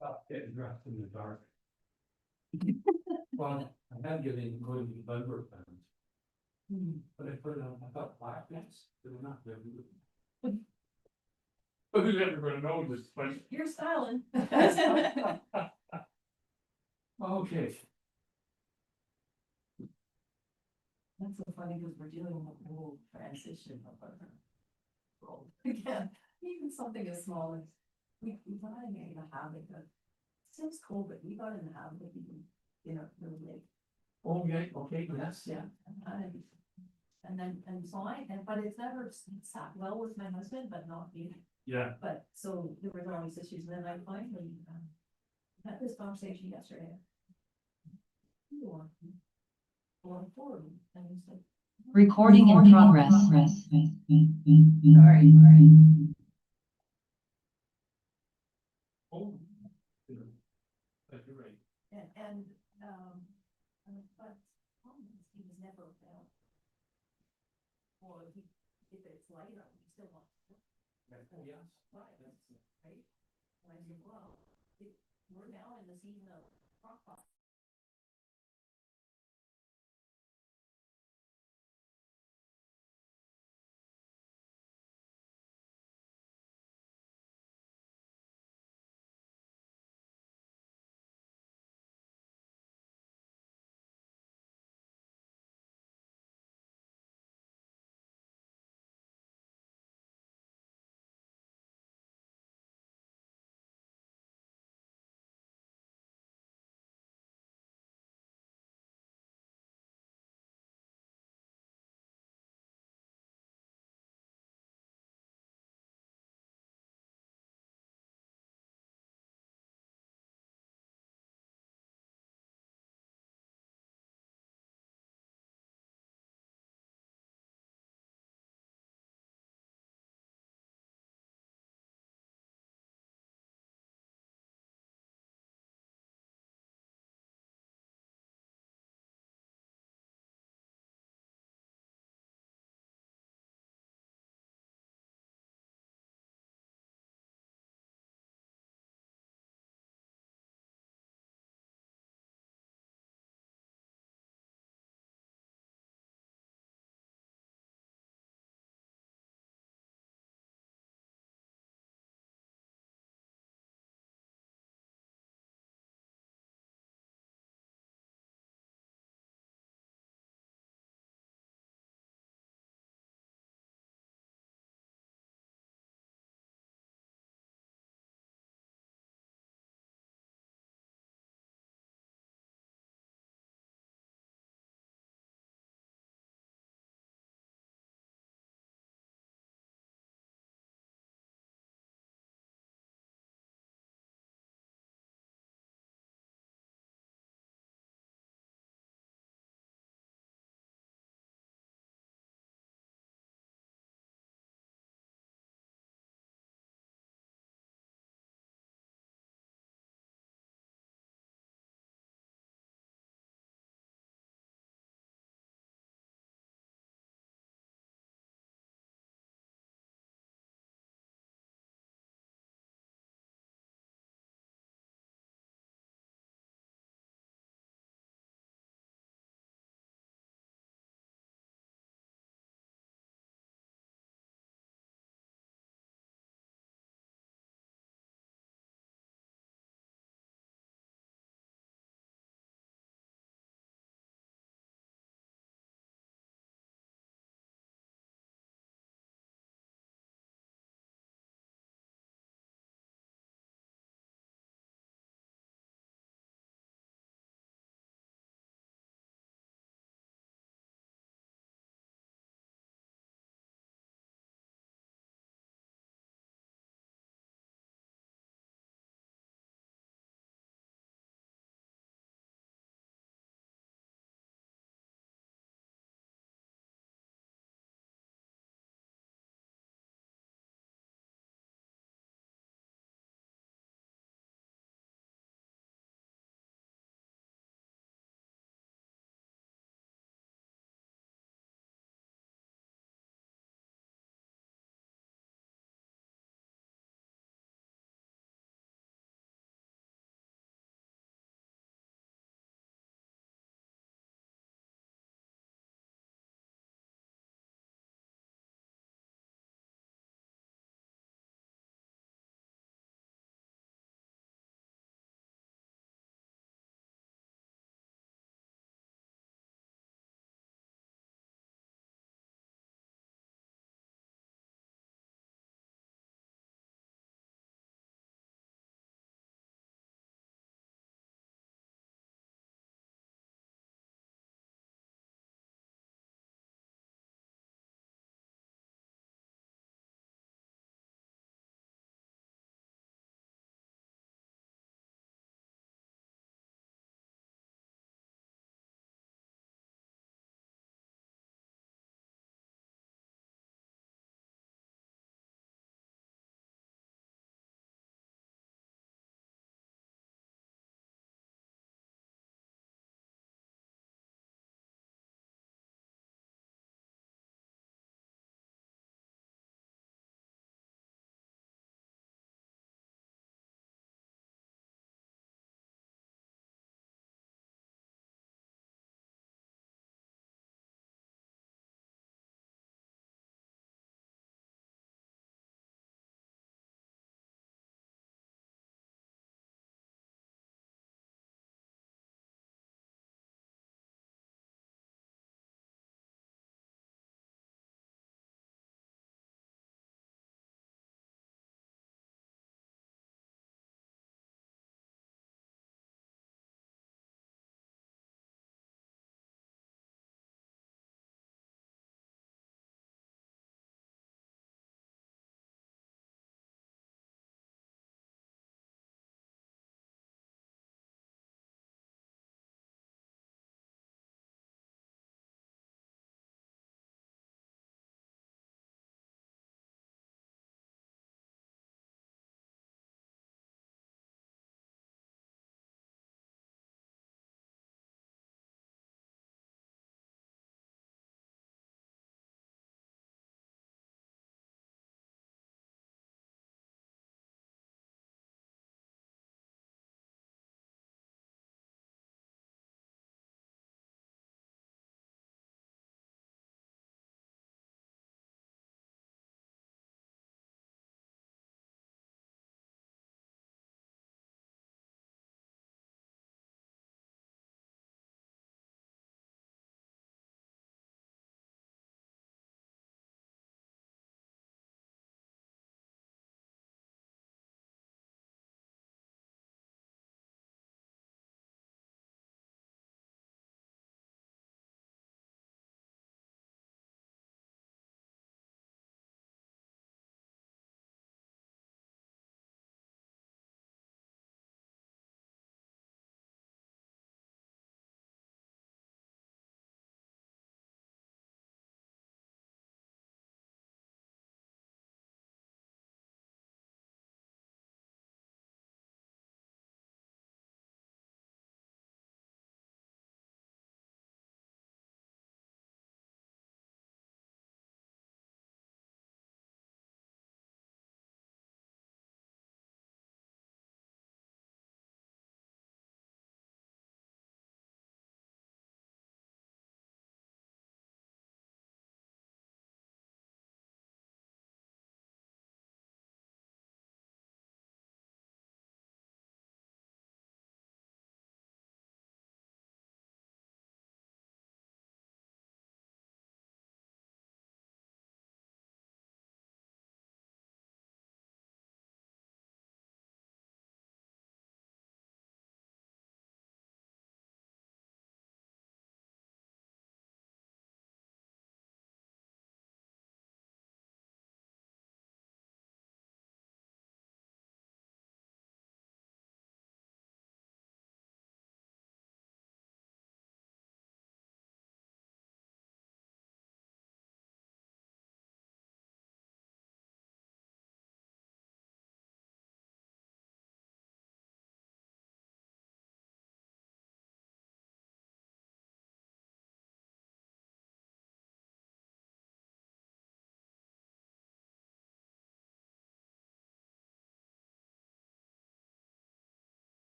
Stop getting dressed in the dark. Well, I had to get in going to the Denver fans. But I put it on, I thought black pants, they were not very good. But who's ever gonna know this, but. You're styling. Okay. That's so funny because we're dealing with the whole transition of our role. Again, even something as small as we got in the habit of, since COVID, we got in the habit of eating, really late. Oh, yeah, okay, yes, yeah. And then, but it's never sat well with my husband, but not me. Yeah. But so there were always issues, and then I finally had this conversation yesterday. Going forward, and he said, Recording in progress. sorry. Oh. That's right. And but he was never available. Or if it's later, he still wants to. Yes. Right, right. And I said, well, we're now in the season of crock pot.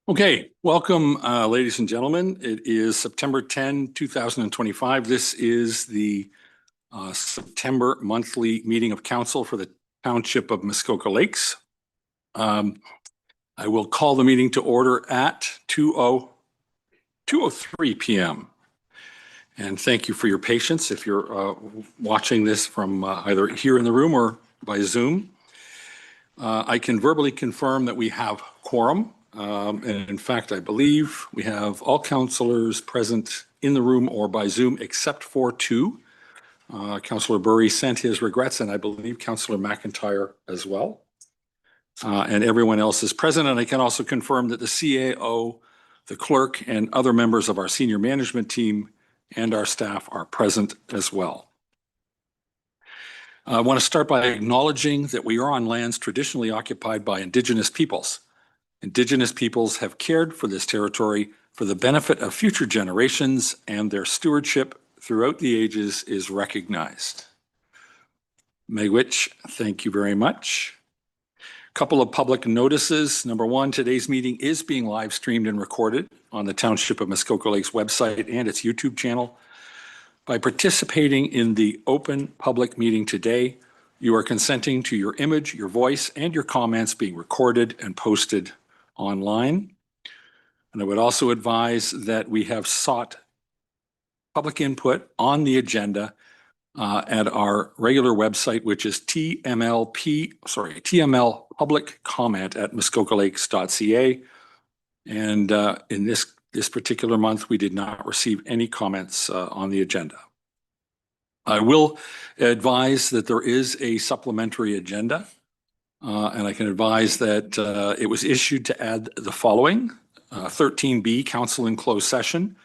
Okay, welcome, ladies and gentlemen. It is September 10, 2025. This is the September monthly meeting of council for the Township of Muskoka Lakes. I will call the meeting to order at 2:03 p.m. And thank you for your patience if you're watching this from either here in the room or by Zoom. I can verbally confirm that we have quorum. And in fact, I believe we have all councillors present in the room or by Zoom except for two. Councillor Burry sent his regrets, and I believe Councillor McIntyre as well. And everyone else is present. And I can also confirm that the CAO, the clerk, and other members of our senior management team and our staff are present as well. I want to start by acknowledging that we are on lands traditionally occupied by Indigenous peoples. Indigenous peoples have cared for this territory for the benefit of future generations, and their stewardship throughout the ages is recognized. Miigwech, thank you very much. A couple of public notices. Number one, today's meeting is being live streamed and recorded on the Township of Muskoka Lakes website and its YouTube channel. By participating in the open public meeting today, you are consenting to your image, your voice, and your comments being recorded and posted online. And I would also advise that we have sought public input on the agenda at our regular website, which is TML public comment at muskokalakes.ca. And in this particular month, we did not receive any comments on the agenda. I will advise that there is a supplementary agenda. And I can advise that it was issued to add the following: 13B, council in closed session.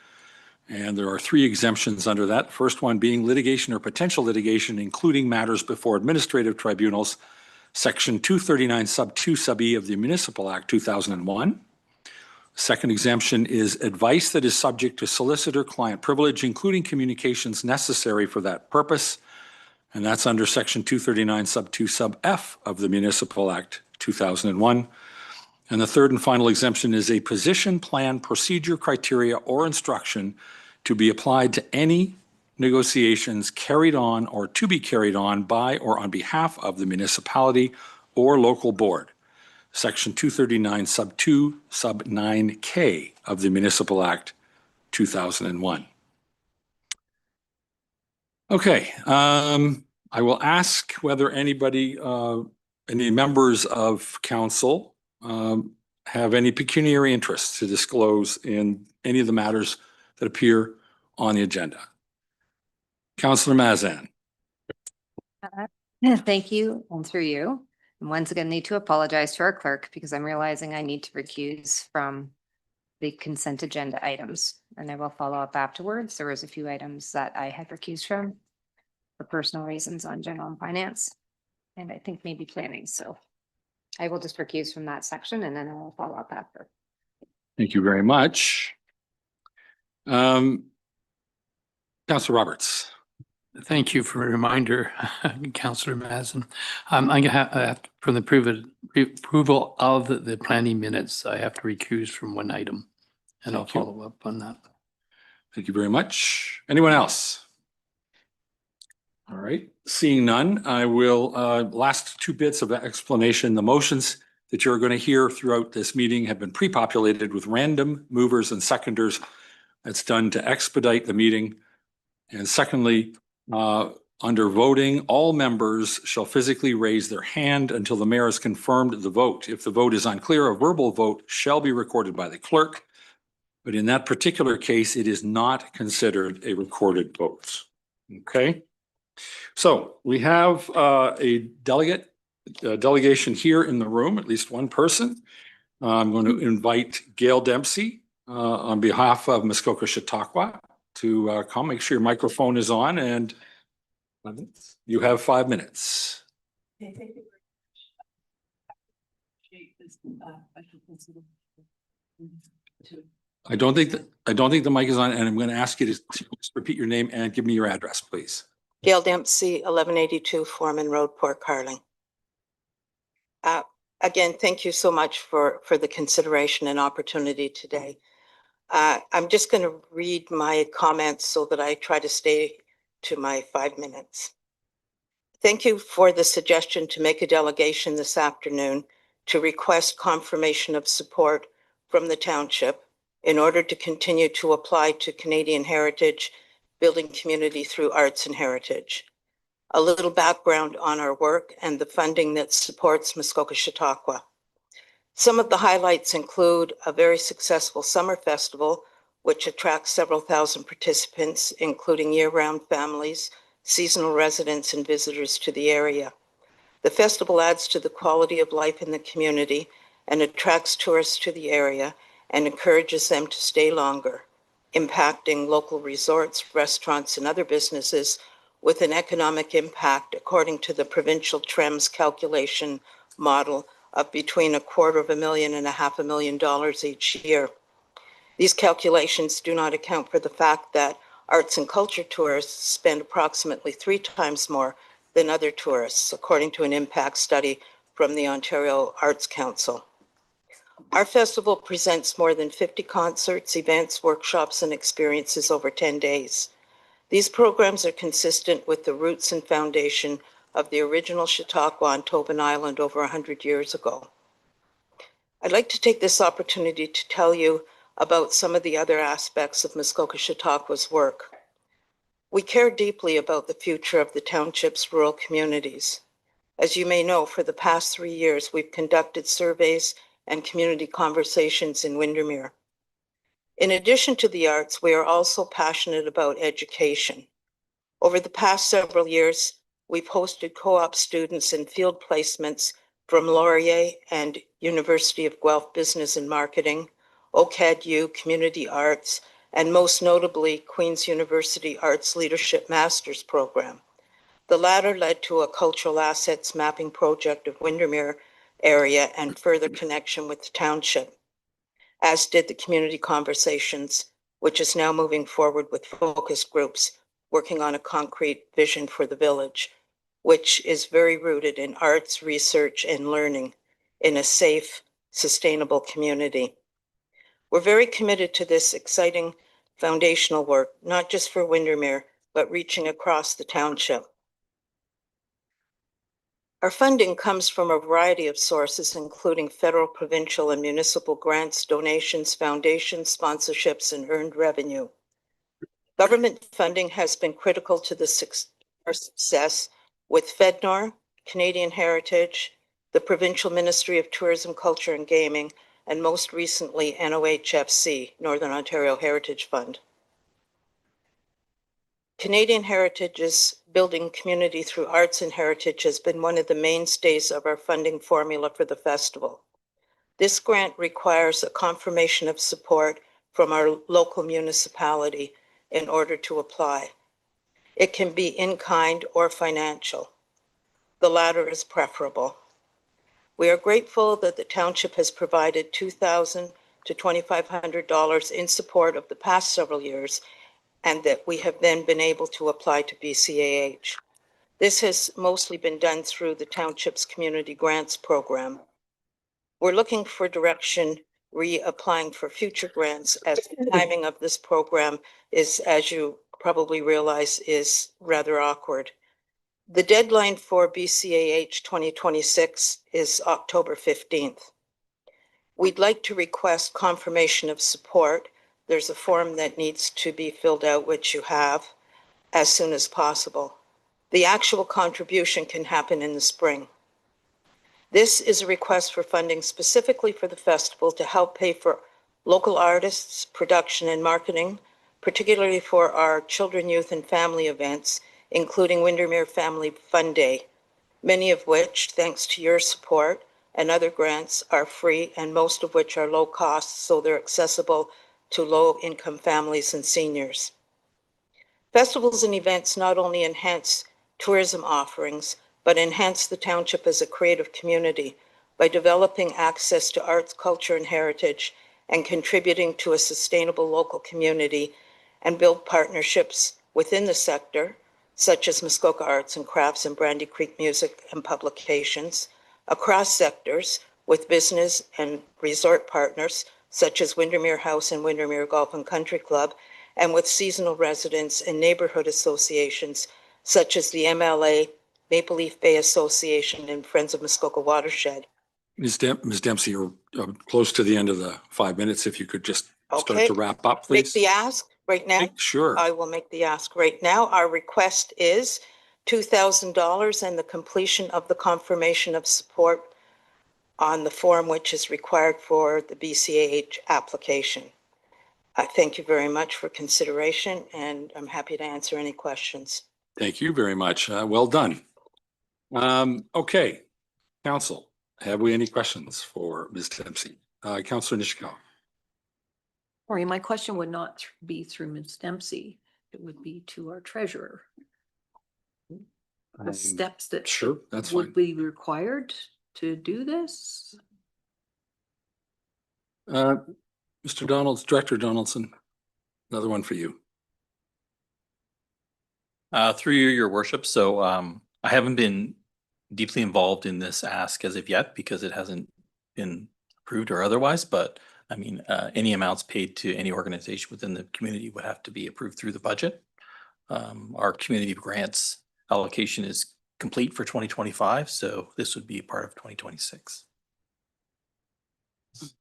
And there are three exemptions under that. First one being litigation or potential litigation, including matters before administrative tribunals, Section 239 sub 2 sub E of the Municipal Act 2001. Second exemption is advice that is subject to solicitor-client privilege, including communications necessary for that purpose. And that's under Section 239 sub 2 sub F of the Municipal Act 2001. And the third and final exemption is a position, plan, procedure, criteria, or instruction to be applied to any negotiations carried on or to be carried on by or on behalf of the municipality or local board. Section 239 sub 2 sub 9K of the Municipal Act 2001. Okay, I will ask whether anybody, any members of council have any pecuniary interests to disclose in any of the matters that appear on the agenda. Councillor Mazan. Thank you, and through you. And once again, need to apologize to our clerk because I'm realizing I need to recuse from the consent agenda items, and I will follow up afterwards. There was a few items that I had recused from for personal reasons on general and finance, and I think maybe planning. So I will just recuse from that section, and then I will follow up after. Thank you very much. Councillor Roberts. Thank you for a reminder, Councillor Mazin. I'm going to have, from the approval of the planning minutes, I have to recuse from one item, and I'll follow up on that. Thank you very much. Anyone else? All right, seeing none, I will, last two bits of explanation. The motions that you're going to hear throughout this meeting have been pre-populated with random movers and seconders. That's done to expedite the meeting. And secondly, under voting, all members shall physically raise their hand until the mayor has confirmed the vote. If the vote is unclear, a verbal vote shall be recorded by the clerk. But in that particular case, it is not considered a recorded vote. Okay. So we have a delegation here in the room, at least one person. I'm going to invite Gayle Dempsey on behalf of Muskoka, Chautauqua to come. Make sure your microphone is on, and you have 5 minutes. I don't think the mic is on, and I'm going to ask you to just repeat your name and give me your address, please. Gayle Dempsey, 1182 Foreman Road, Port Carling. again, thank you so much for the consideration and opportunity today. I'm just going to read my comments so that I try to stay to my 5 minutes. Thank you for the suggestion to make a delegation this afternoon to request confirmation of support from the township in order to continue to apply to Canadian heritage, building community through arts and heritage. A little background on our work and the funding that supports Muskoka, Chautauqua. Some of the highlights include a very successful summer festival, which attracts several thousand participants, including year-round families, seasonal residents, and visitors to the area. The festival adds to the quality of life in the community and attracts tourists to the area and encourages them to stay longer, impacting local resorts, restaurants, and other businesses with an economic impact according to the provincial TREMS calculation model of between $250,000 and $500,000 each year. These calculations do not account for the fact that arts and culture tourists spend approximately 3 times more than other tourists, according to an impact study from the Ontario Arts Council. Our festival presents more than 50 concerts, events, workshops, and experiences over 10 days. These programs are consistent with the roots and foundation of the original Chautauqua on Tobin Island over 100 years ago. I'd like to take this opportunity to tell you about some of the other aspects of Muskoka Chautauqua's work. We care deeply about the future of the township's rural communities. As you may know, for the past 3 years, we've conducted surveys and community conversations in Windermere. In addition to the arts, we are also passionate about education. Over the past several years, we've hosted co-op students in field placements from Laurier and University of Guelph Business and Marketing, OCAD-U Community Arts, and most notably Queen's University Arts Leadership Master's Program. The latter led to a cultural assets mapping project of Windermere area and further connection with the township, as did the community conversations, which is now moving forward with focus groups working on a concrete vision for the village, which is very rooted in arts, research, and learning in a safe, sustainable community. We're very committed to this exciting foundational work, not just for Windermere, but reaching across the township. Our funding comes from a variety of sources, including federal, provincial, and municipal grants, donations, foundations, sponsorships, and earned revenue. Government funding has been critical to the success with FEDNOR, Canadian Heritage, the Provincial Ministry of Tourism, Culture, and Gaming, and most recently NOHFC, Northern Ontario Heritage Fund. Canadian Heritage's building community through arts and heritage has been one of the mainstays of our funding formula for the festival. This grant requires a confirmation of support from our local municipality in order to apply. It can be in kind or financial. The latter is preferable. We are grateful that the township has provided $2,000 to $2,500 in support of the past several years, and that we have then been able to apply to BCAH. This has mostly been done through the township's community grants program. We're looking for direction reapplying for future grants, as the timing of this program is, as you probably realize, is rather awkward. The deadline for BCAH 2026 is October 15th. We'd like to request confirmation of support. There's a form that needs to be filled out, which you have, as soon as possible. The actual contribution can happen in the spring. This is a request for funding specifically for the festival to help pay for local artists, production, and marketing, particularly for our children, youth, and family events, including Windermere Family Fun Day, many of which, thanks to your support and other grants, are free, and most of which are low cost, so they're accessible to low-income families and seniors. Festivals and events not only enhance tourism offerings, but enhance the township as a creative community by developing access to arts, culture, and heritage, and contributing to a sustainable local community, and build partnerships within the sector, such as Muskoka Arts and Crafts and Brandy Creek Music and Publications, across sectors, with business and resort partners such as Windermere House and Windermere Golf and Country Club, and with seasonal residents and neighborhood associations such as the MLA, Maple Leaf Bay Association, and Friends of Muskoka Watershed. Ms. Dempsey, you're close to the end of the 5 minutes. If you could just start Okay. to wrap up, Make please. the ask right now. Sure. I will make the ask right now. Our request is $2,000 and the completion of the confirmation of support on the form which is required for the BCAH application. I thank you very much for consideration, and I'm happy to answer any questions. Thank you very much. Well done. Okay, council, have we any questions for Ms. Dempsey? Councillor Nishikawa. Sorry, my question would not be through Ms. Dempsey. It would be to our treasurer. The steps that Sure, that's fine. would be required to do this? Mr. Director Donaldson, another one for you. Through you, your worship. So I haven't been deeply involved in this ask as of yet because it hasn't been approved or otherwise, but I mean, any amounts paid to any organization within the community would have to be approved through the budget. Our community grants allocation is complete for 2025, so this would be part of 2026.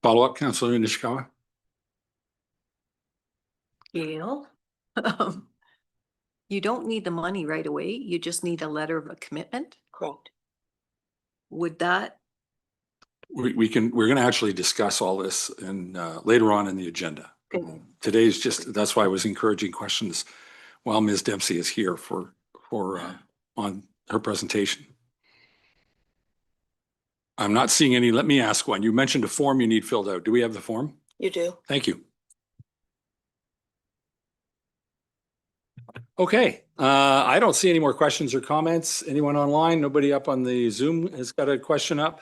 Follow up, Councillor Nishikawa. Gayle, you don't need the money right away. You just need a letter of a commitment. Correct. Would that, We're going to actually discuss all this and later on in the agenda. Today's just, that's why I was encouraging questions while Ms. Dempsey is here for on her presentation. I'm not seeing any. Let me ask one. You mentioned a form you need filled out. Do we have the form? You do. Thank you. Okay. I don't see any more questions or comments. Anyone online? Nobody up on the Zoom has got a question up.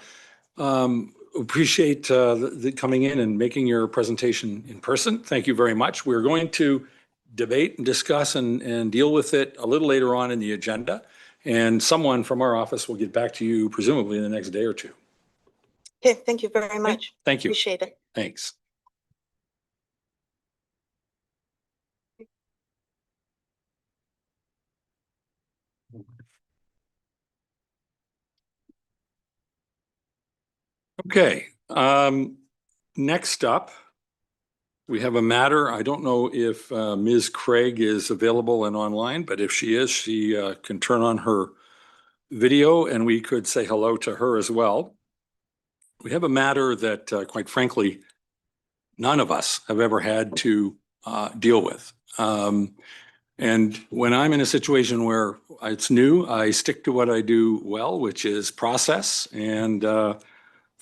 Appreciate the coming in and making your presentation in person. Thank you very much. We're going to debate and discuss and deal with it a little later on in the agenda. And someone from our office will get back to you presumably in the next day or two. Okay, thank you very much. Thank you. Appreciate it. Thanks. Okay, next up, we have a matter. I don't know if Ms. Craig is available and online, but if she is, she can turn on her video and we could say hello to her as well. We have a matter that, quite frankly, none of us have ever had to deal with. And when I'm in a situation where it's new, I stick to what I do well, which is process and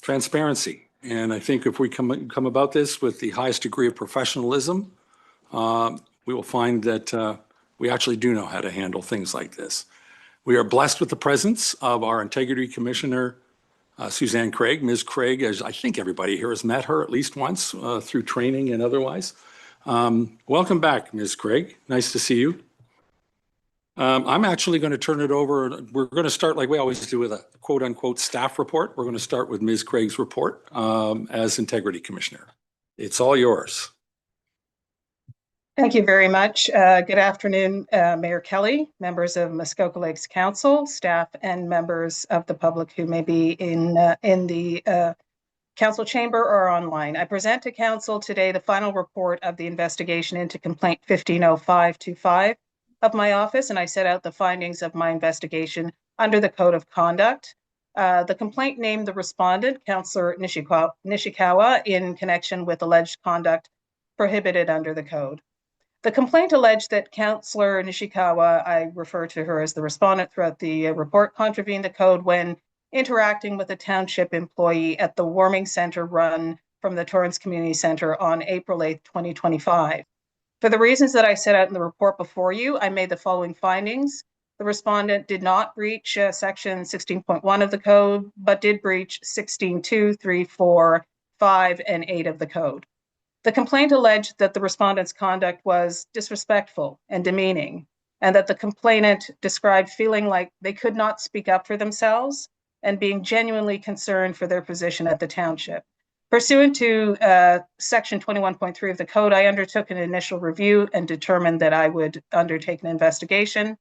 transparency. And I think if we come about this with the highest degree of professionalism, we will find that we actually do know how to handle things like this. We are blessed with the presence of our Integrity Commissioner, Suzanne Craig. Ms. Craig, as I think everybody here has met her at least once through training and otherwise. Welcome back, Ms. Craig. Nice to see you. I'm actually going to turn it over. We're going to start like we always do with a quote unquote staff report. We're going to start with Ms. Craig's report as Integrity Commissioner. It's all yours. Thank you very much. Good afternoon, Mayor Kelly, members of Muskoka Lakes Council, staff, and members of the public who may be in the council chamber or online. I present to council today the final report of the investigation into complaint 150525 of my office, and I set out the findings of my investigation under the Code of Conduct. The complaint named the respondent, Councillor Nishikawa, in connection with alleged conduct prohibited under the code. The complaint alleged that Councillor Nishikawa, I refer to her as the respondent throughout the report, contravened the code when interacting with a township employee at the warming center run from the Torrance Community Center on April 8th, 2025. For the reasons that I set out in the report before you, I made the following findings. The respondent did not breach section 16.1 of the code, but did breach 16.2, 3, 4, 5, and 8 of the code. The complaint alleged that the respondent's conduct was disrespectful and demeaning, and that the complainant described feeling like they could not speak up for themselves and being genuinely concerned for their position at the township. Pursuant to Section 21.3 of the code, I undertook an initial review and determined that I would undertake an investigation.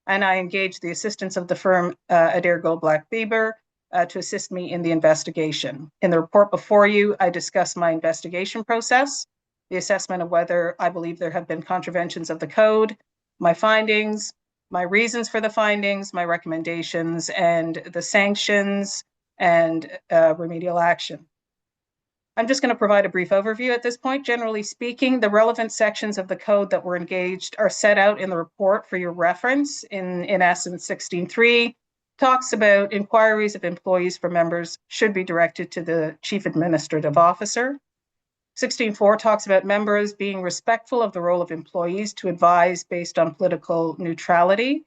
And I engaged the assistance of the firm Adair Goldblatt Bieber to assist me in the investigation. In the report before you, I discussed my investigation process, the assessment of whether I believe there have been contraventions of the code, my findings, my reasons for the findings, my recommendations, and the sanctions and remedial action. I'm just going to provide a brief overview at this point. Generally speaking, the relevant sections of the code that were engaged are set out in the report for your reference. In essence, 16.3 talks about inquiries of employees for members should be directed to the Chief Administrative Officer. 16.4 talks about members being respectful of the role of employees to advise based on political neutrality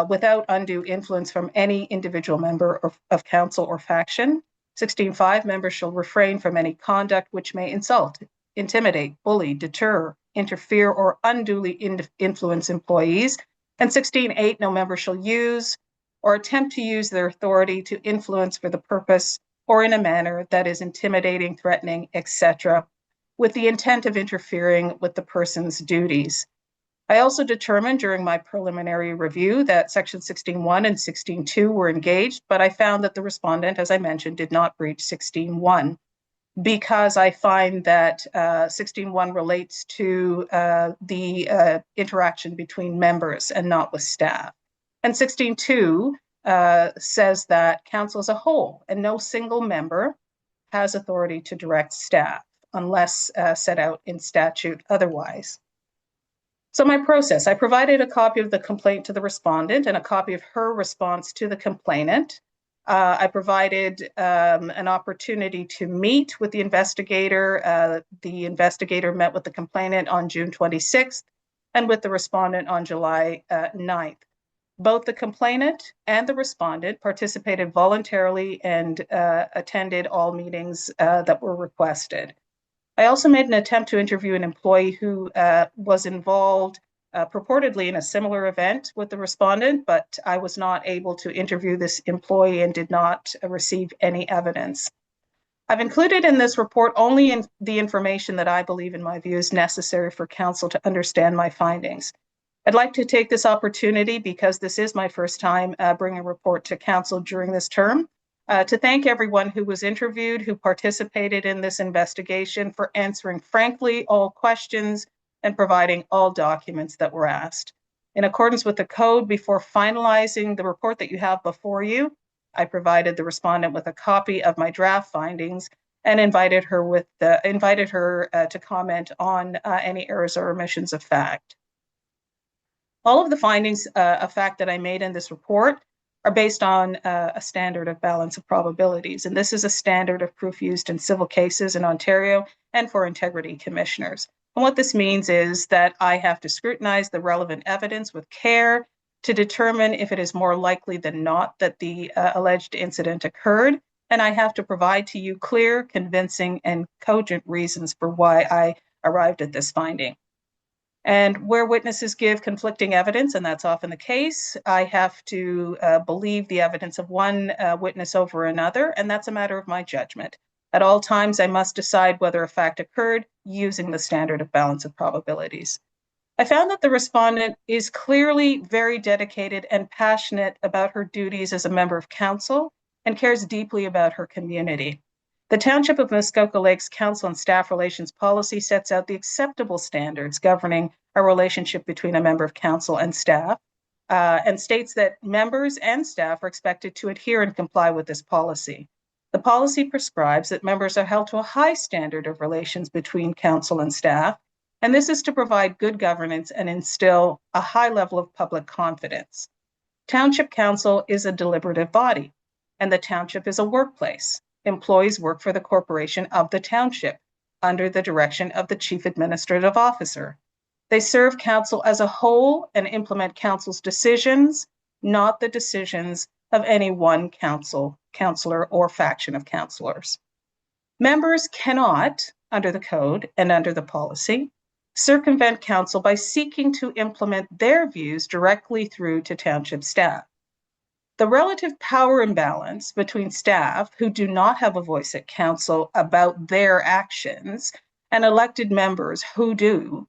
without undue influence from any individual member of council or faction. 16.5, members shall refrain from any conduct which may insult, intimidate, bully, deter, interfere, or unduly influence employees. And 16.8, no member shall use or attempt to use their authority to influence for the purpose or in a manner that is intimidating, threatening, etc., with the intent of interfering with the person's duties. I also determined during my preliminary review that Section 16.1 and 16.2 were engaged, but I found that the respondent, as I mentioned, did not breach 16.1 because I find that 16.1 relates to the interaction between members and not with staff. And 16.2 says that council as a whole and no single member has authority to direct staff unless set out in statute otherwise. So my process, I provided a copy of the complaint to the respondent and a copy of her response to the complainant. I provided an opportunity to meet with the investigator. The investigator met with the complainant on June 26th and with the respondent on July 9th. Both the complainant and the respondent participated voluntarily and attended all meetings that were requested. I also made an attempt to interview an employee who was involved purportedly in a similar event with the respondent, but I was not able to interview this employee and did not receive any evidence. I've included in this report only the information that I believe, in my view, is necessary for council to understand my findings. I'd like to take this opportunity, because this is my first time bringing a report to council during this term, to thank everyone who was interviewed, who participated in this investigation, for answering frankly all questions and providing all documents that were asked. In accordance with the code, before finalizing the report that you have before you, I provided the respondent with a copy of my draft findings and invited her to comment on any errors or omissions of fact. All of the findings of fact that I made in this report are based on a standard of balance of probabilities. And this is a standard of proof used in civil cases in Ontario and for integrity commissioners. And what this means is that I have to scrutinize the relevant evidence with care to determine if it is more likely than not that the alleged incident occurred. And I have to provide to you clear, convincing, and cogent reasons for why I arrived at this finding. And where witnesses give conflicting evidence, and that's often the case, I have to believe the evidence of one witness over another, and that's a matter of my judgment. At all times, I must decide whether a fact occurred using the standard of balance of probabilities. I found that the respondent is clearly very dedicated and passionate about her duties as a member of council and cares deeply about her community. The Township of Muskoka Lakes Council and Staff Relations Policy sets out the acceptable standards governing a relationship between a member of council and staff, and states that members and staff are expected to adhere and comply with this policy. The policy prescribes that members are held to a high standard of relations between council and staff, and this is to provide good governance and instill a high level of public confidence. Township Council is a deliberative body, and the township is a workplace. Employees work for the corporation of the township under the direction of the Chief Administrative Officer. They serve council as a whole and implement council's decisions, not the decisions of any one councillor or faction of councillors. Members cannot, under the code and under the policy, circumvent council by seeking to implement their views directly through to township staff. The relative power imbalance between staff who do not have a voice at council about their actions and elected members who do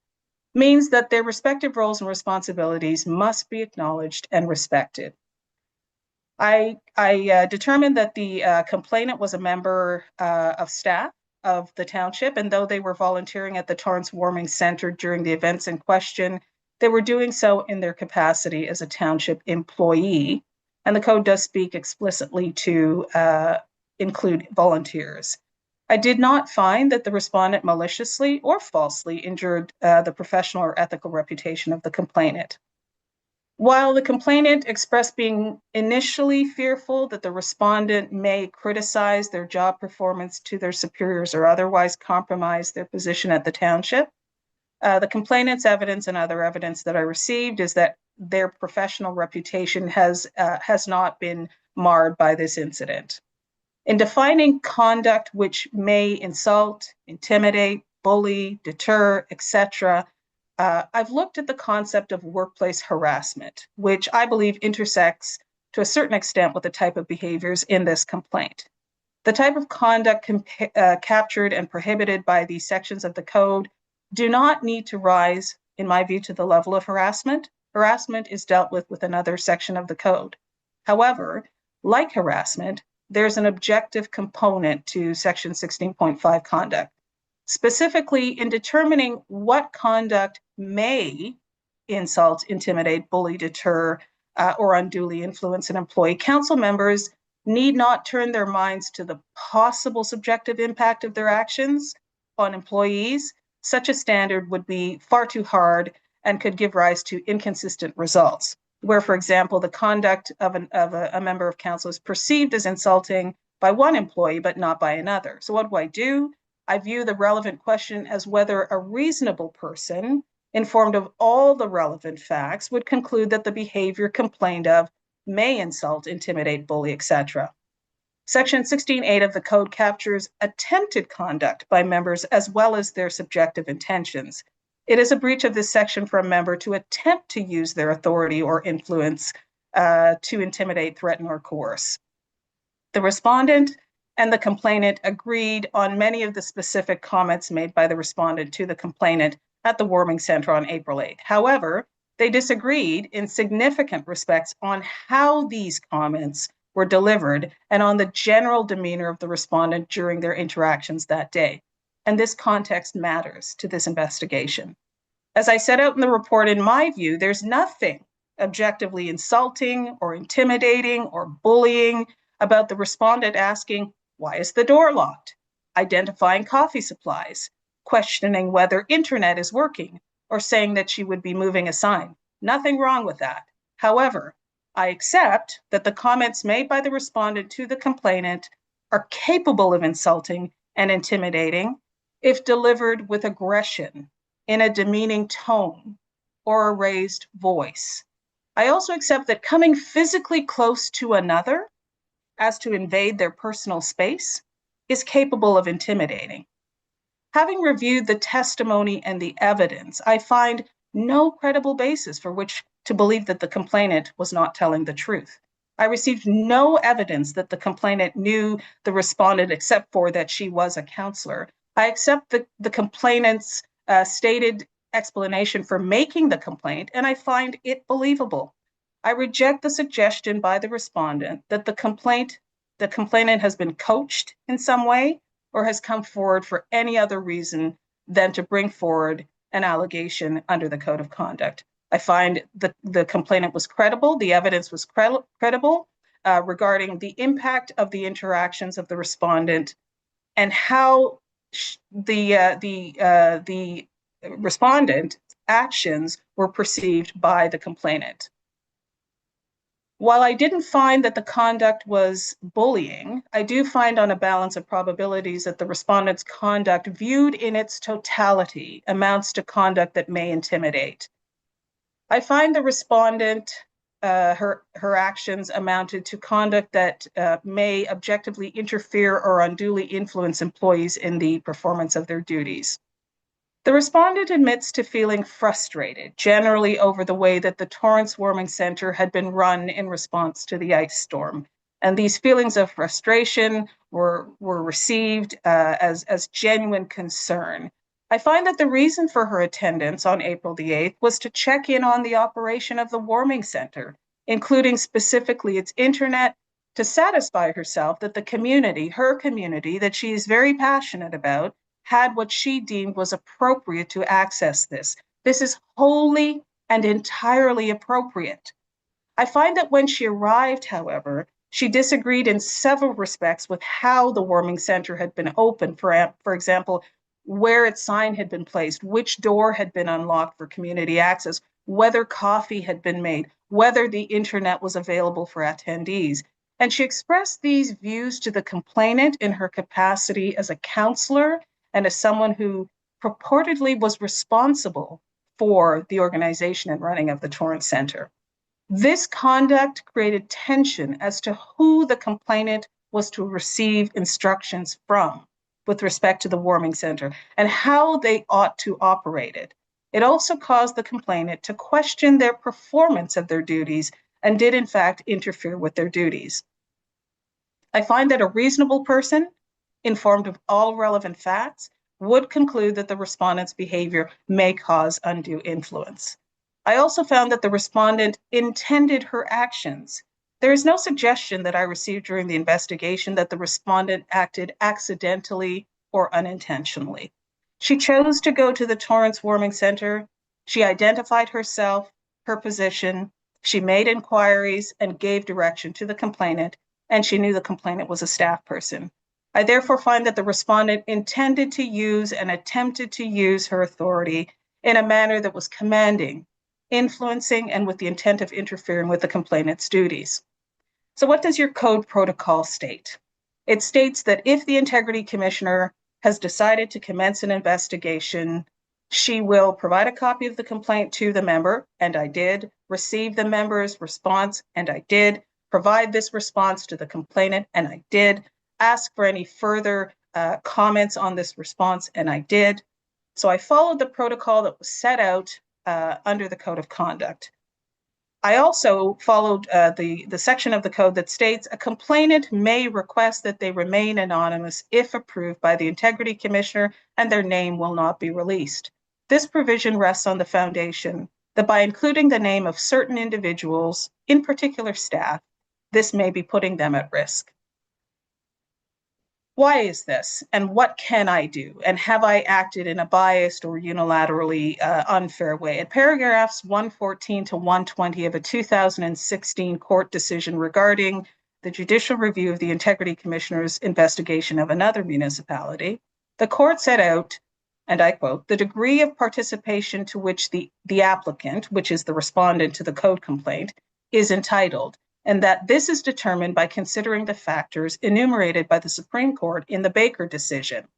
means that their respective roles and responsibilities must be acknowledged and respected. I determined that the complainant was a member of staff of the township, and though they were volunteering at the Torrance Warming Center during the events in question, they were doing so in their capacity as a township employee, and the code does speak explicitly to include volunteers. I did not find that the respondent maliciously or falsely injured the professional or ethical reputation of the complainant. While the complainant expressed being initially fearful that the respondent may criticize their job performance to their superiors or otherwise compromise their position at the township, the complainant's evidence and other evidence that I received is that their professional reputation has not been marred by this incident. In defining conduct which may insult, intimidate, bully, deter, etc., I've looked at the concept of workplace harassment, which I believe intersects to a certain extent with the type of behaviors in this complaint. The type of conduct captured and prohibited by these sections of the code do not need to rise, in my view, to the level of harassment. Harassment is dealt with another section of the code. However, like harassment, there's an objective component to section 16.5 conduct. Specifically, in determining what conduct may insult, intimidate, bully, deter, or unduly influence an employee, council members need not turn their minds to the possible subjective impact of their actions on employees. Such a standard would be far too hard and could give rise to inconsistent results, where, for example, the conduct of a member of council is perceived as insulting by one employee, but not by another. So what do? I view the relevant question as whether a reasonable person, informed of all the relevant facts, would conclude that the behavior complained of may insult, intimidate, bully, etc. Section 16.8 of the code captures attempted conduct by members as well as their subjective intentions. It is a breach of this section for a member to attempt to use their authority or influence to intimidate, threaten, or coerce. The respondent and the complainant agreed on many of the specific comments made by the respondent to the complainant at the Warming Center on April 8th. However, they disagreed in significant respects on how these comments were delivered and on the general demeanor of the respondent during their interactions that day. And this context matters to this investigation. As I set out in the report, in my view, there's nothing objectively insulting or intimidating or bullying about the respondent asking, why is the door locked? Identifying coffee supplies, questioning whether internet is working, or saying that she would be moving a sign. Nothing wrong with that. However, I accept that the comments made by the respondent to the complainant are capable of insulting and intimidating if delivered with aggression, in a demeaning tone, or a raised voice. I also accept that coming physically close to another, as to invade their personal space, is capable of intimidating. Having reviewed the testimony and the evidence, I find no credible basis for which to believe that the complainant was not telling the truth. I received no evidence that the complainant knew the respondent except for that she was a counselor. I accept the complainant's stated explanation for making the complaint, and I find it believable. I reject the suggestion by the respondent that the complainant has been coached in some way or has come forward for any other reason than to bring forward an allegation under the Code of Conduct. I find that the complainant was credible, the evidence was credible regarding the impact of the interactions of the respondent and how the respondent's actions were perceived by the complainant. While I didn't find that the conduct was bullying, I do find on a balance of probabilities that the respondent's conduct viewed in its totality amounts to conduct that may intimidate. I find the respondent, her actions amounted to conduct that may objectively interfere or unduly influence employees in the performance of their duties. The respondent admits to feeling frustrated, generally over the way that the Torrance Warming Center had been run in response to the ice storm. And these feelings of frustration were received as genuine concern. I find that the reason for her attendance on April the 8th was to check in on the operation of the warming center, including specifically its internet, to satisfy herself that the community, her community that she is very passionate about, had what she deemed was appropriate to access this. This is wholly and entirely appropriate. I find that when she arrived, however, she disagreed in several respects with how the warming center had been opened. For example, where its sign had been placed, which door had been unlocked for community access, whether coffee had been made, whether the internet was available for attendees. And she expressed these views to the complainant in her capacity as a counselor and as someone who purportedly was responsible for the organization and running of the Torrance Center. This conduct created tension as to who the complainant was to receive instructions from with respect to the warming center and how they ought to operate it. It also caused the complainant to question their performance of their duties and did in fact interfere with their duties. I find that a reasonable person, informed of all relevant facts, would conclude that the respondent's behavior may cause undue influence. I also found that the respondent intended her actions. There is no suggestion that I received during the investigation that the respondent acted accidentally or unintentionally. She chose to go to the Torrance Warming Center. She identified herself, her position. She made inquiries and gave direction to the complainant, and she knew the complainant was a staff person. I therefore find that the respondent intended to use and attempted to use her authority in a manner that was commanding, influencing, and with the intent of interfering with the complainant's duties. So what does your code protocol state? It states that if the integrity commissioner has decided to commence an investigation, she will provide a copy of the complaint to the member, and I did, receive the member's response, and I did, provide this response to the complainant, and I did, ask for any further comments on this response, and I did. So I followed the protocol that was set out under the Code of Conduct. I also followed the section of the code that states a complainant may request that they remain anonymous if approved by the Integrity Commissioner and their name will not be released. This provision rests on the foundation that by including the name of certain individuals, in particular staff, this may be putting them at risk. Why is this, and what can I do? And have I acted in a biased or unilaterally unfair way? At paragraphs 114 to 120 of a 2016 court decision regarding the judicial review of the Integrity Commissioner's investigation of another municipality, the court set out, and I quote, the degree of participation to which the applicant, which is the respondent to the code complaint, is entitled, and that this is determined by considering the factors enumerated by the Supreme Court in the Baker decision.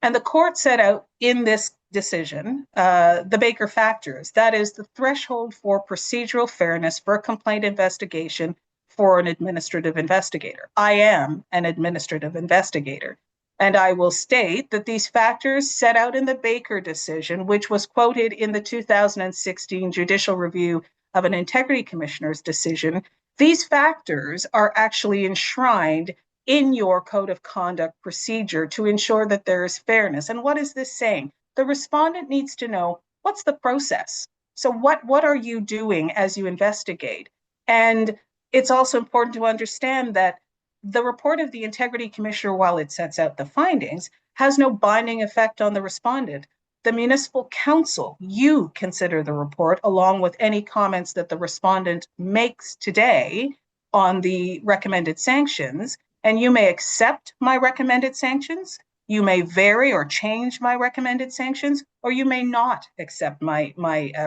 And the court set out in this decision the Baker factors, that is the threshold for procedural fairness for a complaint investigation for an administrative investigator. I am an administrative investigator. And I will state that these factors set out in the Baker decision, which was quoted in the 2016 judicial review of an Integrity Commissioner's decision, these factors are actually enshrined in your Code of Conduct procedure to ensure that there is fairness. And what is this saying? The respondent needs to know, what's the process? So what are you doing as you investigate? And it's also important to understand that the report of the Integrity Commissioner, while it sets out the findings, has no binding effect on the respondent. The municipal council, you consider the report along with any comments that the respondent makes today on the recommended sanctions, and you may accept my recommended sanctions, you may vary or change my recommended sanctions, or you may not accept my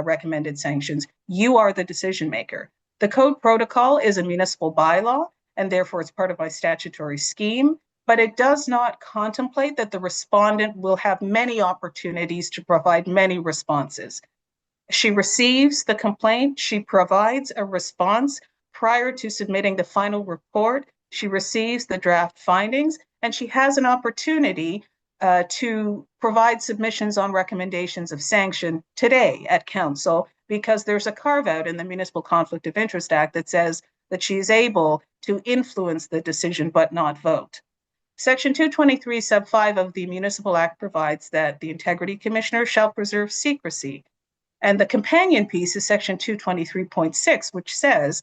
recommended sanctions. You are the decision maker. The code protocol is a municipal bylaw, and therefore it's part of my statutory scheme, but it does not contemplate that the respondent will have many opportunities to provide many responses. She receives the complaint, she provides a response prior to submitting the final report, she receives the draft findings, and she has an opportunity to provide submissions on recommendations of sanction today at council, because there's a carve out in the Municipal Conflict of Interest Act that says that she is able to influence the decision but not vote. Section 223 sub 5 of the Municipal Act provides that the Integrity Commissioner shall preserve secrecy. And the companion piece is section 223.6, which says,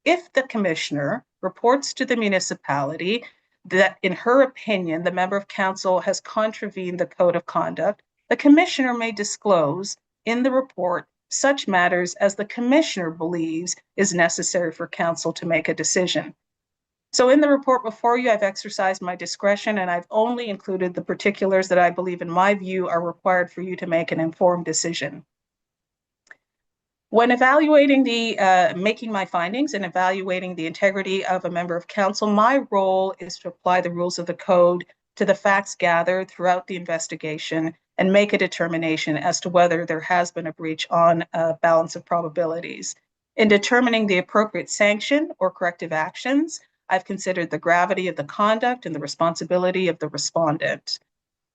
if the commissioner reports to the municipality that, in her opinion, the member of council has contravened the code of conduct, the commissioner may disclose in the report such matters as the commissioner believes is necessary for council to make a decision. So in the report before you, I've exercised my discretion and I've only included the particulars that I believe, in my view, are required for you to make an informed decision. When evaluating making my findings and evaluating the integrity of a member of council, my role is to apply the rules of the code to the facts gathered throughout the investigation and make a determination as to whether there has been a breach on a balance of probabilities. In determining the appropriate sanction or corrective actions, I've considered the gravity of the conduct and the responsibility of the respondent.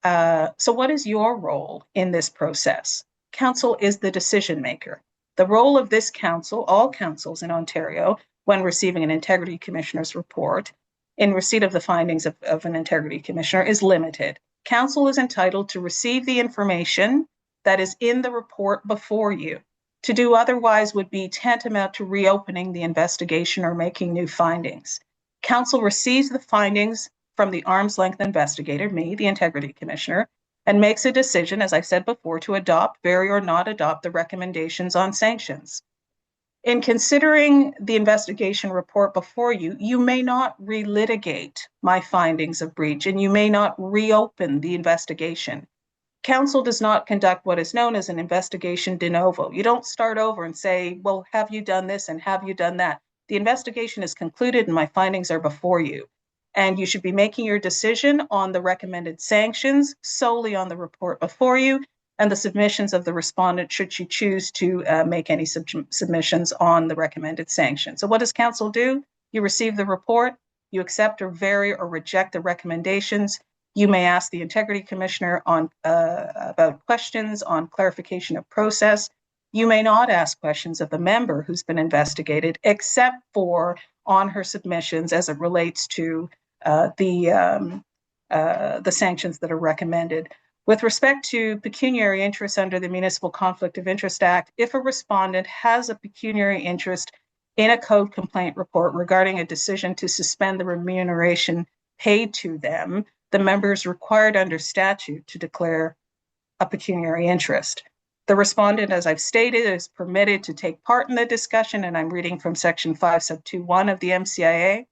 So what is your role in this process? Council is the decision maker. The role of this council, all councils in Ontario, when receiving an Integrity Commissioner's report, in receipt of the findings of an Integrity Commissioner, is limited. Council is entitled to receive the information that is in the report before you. To do otherwise would be tantamount to reopening the investigation or making new findings. Council receives the findings from the arm's length investigator, me, the Integrity Commissioner, and makes a decision, as I said before, to adopt, vary, or not adopt the recommendations on sanctions. In considering the investigation report before you, you may not relitigate my findings of breach, and you may not reopen the investigation. Council does not conduct what is known as an investigation de novo. You don't start over and say, well, have you done this and have you done that? The investigation is concluded and my findings are before you. And you should be making your decision on the recommended sanctions solely on the report before you and the submissions of the respondent should she choose to make any submissions on the recommended sanctions. So what does council do? You receive the report, you accept or vary or reject the recommendations. You may ask the Integrity Commissioner on about questions on clarification of process. You may not ask questions of the member who's been investigated, except for on her submissions as it relates to the sanctions that are recommended. With respect to pecuniary interests under the Municipal Conflict of Interest Act, if a respondent has a pecuniary interest in a code complaint report regarding a decision to suspend the remuneration paid to them, the member is required under statute to declare a pecuniary interest. The respondent, as I've stated, is permitted to take part in the discussion, and I'm reading from section 5 sub 2(1) of the MCIA.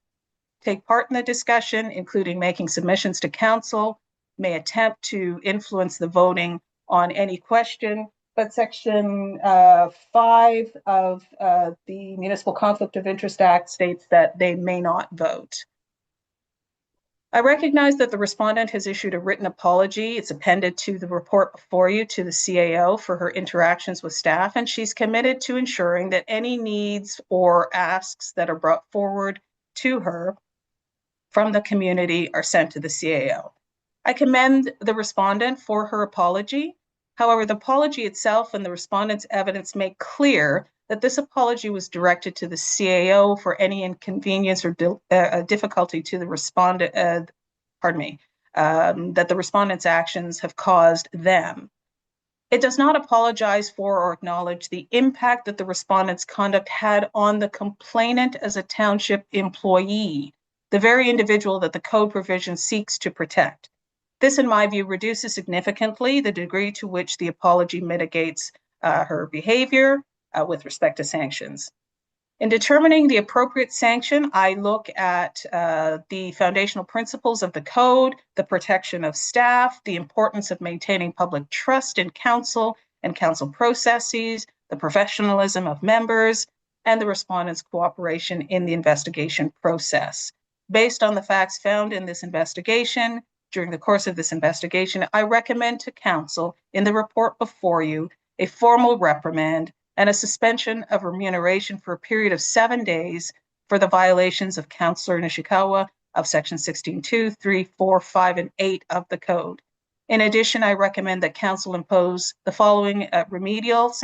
Take part in the discussion, including making submissions to council, may attempt to influence the voting on any question, but section 5 of the Municipal Conflict of Interest Act states that they may not vote. I recognize that the respondent has issued a written apology. It's appended to the report before you to the CAO for her interactions with staff, and she's committed to ensuring that any needs or asks that are brought forward to her from the community are sent to the CAO. I commend the respondent for her apology. However, the apology itself and the respondent's evidence make clear that this apology was directed to the CAO for any inconvenience or difficulty to the respondent, that the respondent's actions have caused them. It does not apologize for or acknowledge the impact that the respondent's conduct had on the complainant as a township employee, the very individual that the code provision seeks to protect. This, in my view, reduces significantly the degree to which the apology mitigates her behavior with respect to sanctions. In determining the appropriate sanction, I look at the foundational principles of the code, the protection of staff, the importance of maintaining public trust in council and council processes, the professionalism of members, and the respondent's cooperation in the investigation process. Based on the facts found in this investigation, during the course of this investigation, I recommend to council in the report before you a formal reprimand and a suspension of remuneration for a period of 7 days for the violations of Councillor Nishikawa of section 16(2), 3, 4, 5, and 8 of the code. In addition, I recommend that council impose the following remedial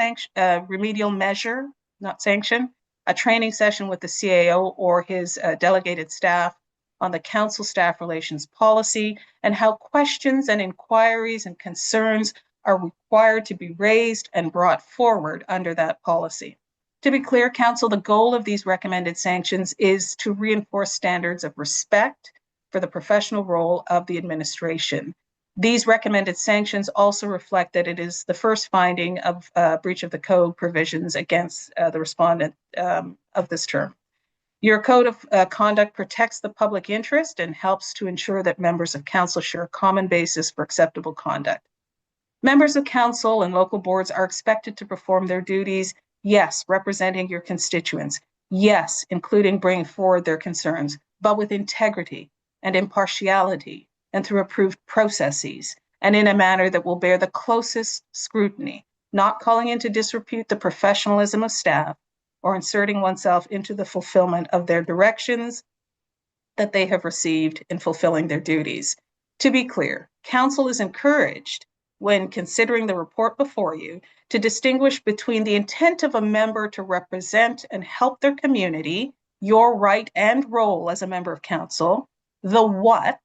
measure, not sanction, a training session with the CAO or his delegated staff on the council staff relations policy and how questions and inquiries and concerns are required to be raised and brought forward under that policy. To be clear, council, the goal of these recommended sanctions is to reinforce standards of respect for the professional role of the administration. These recommended sanctions also reflect that it is the first finding of breach of the code provisions against the respondent of this term. Your code of conduct protects the public interest and helps to ensure that members of council share a common basis for acceptable conduct. Members of council and local boards are expected to perform their duties, yes, representing your constituents, yes, including bringing forward their concerns, but with integrity and impartiality and through approved processes and in a manner that will bear the closest scrutiny, not calling into disrepute the professionalism of staff or inserting oneself into the fulfillment of their directions that they have received in fulfilling their duties. To be clear, council is encouraged when considering the report before you to distinguish between the intent of a member to represent and help their community, your right and role as a member of council, the what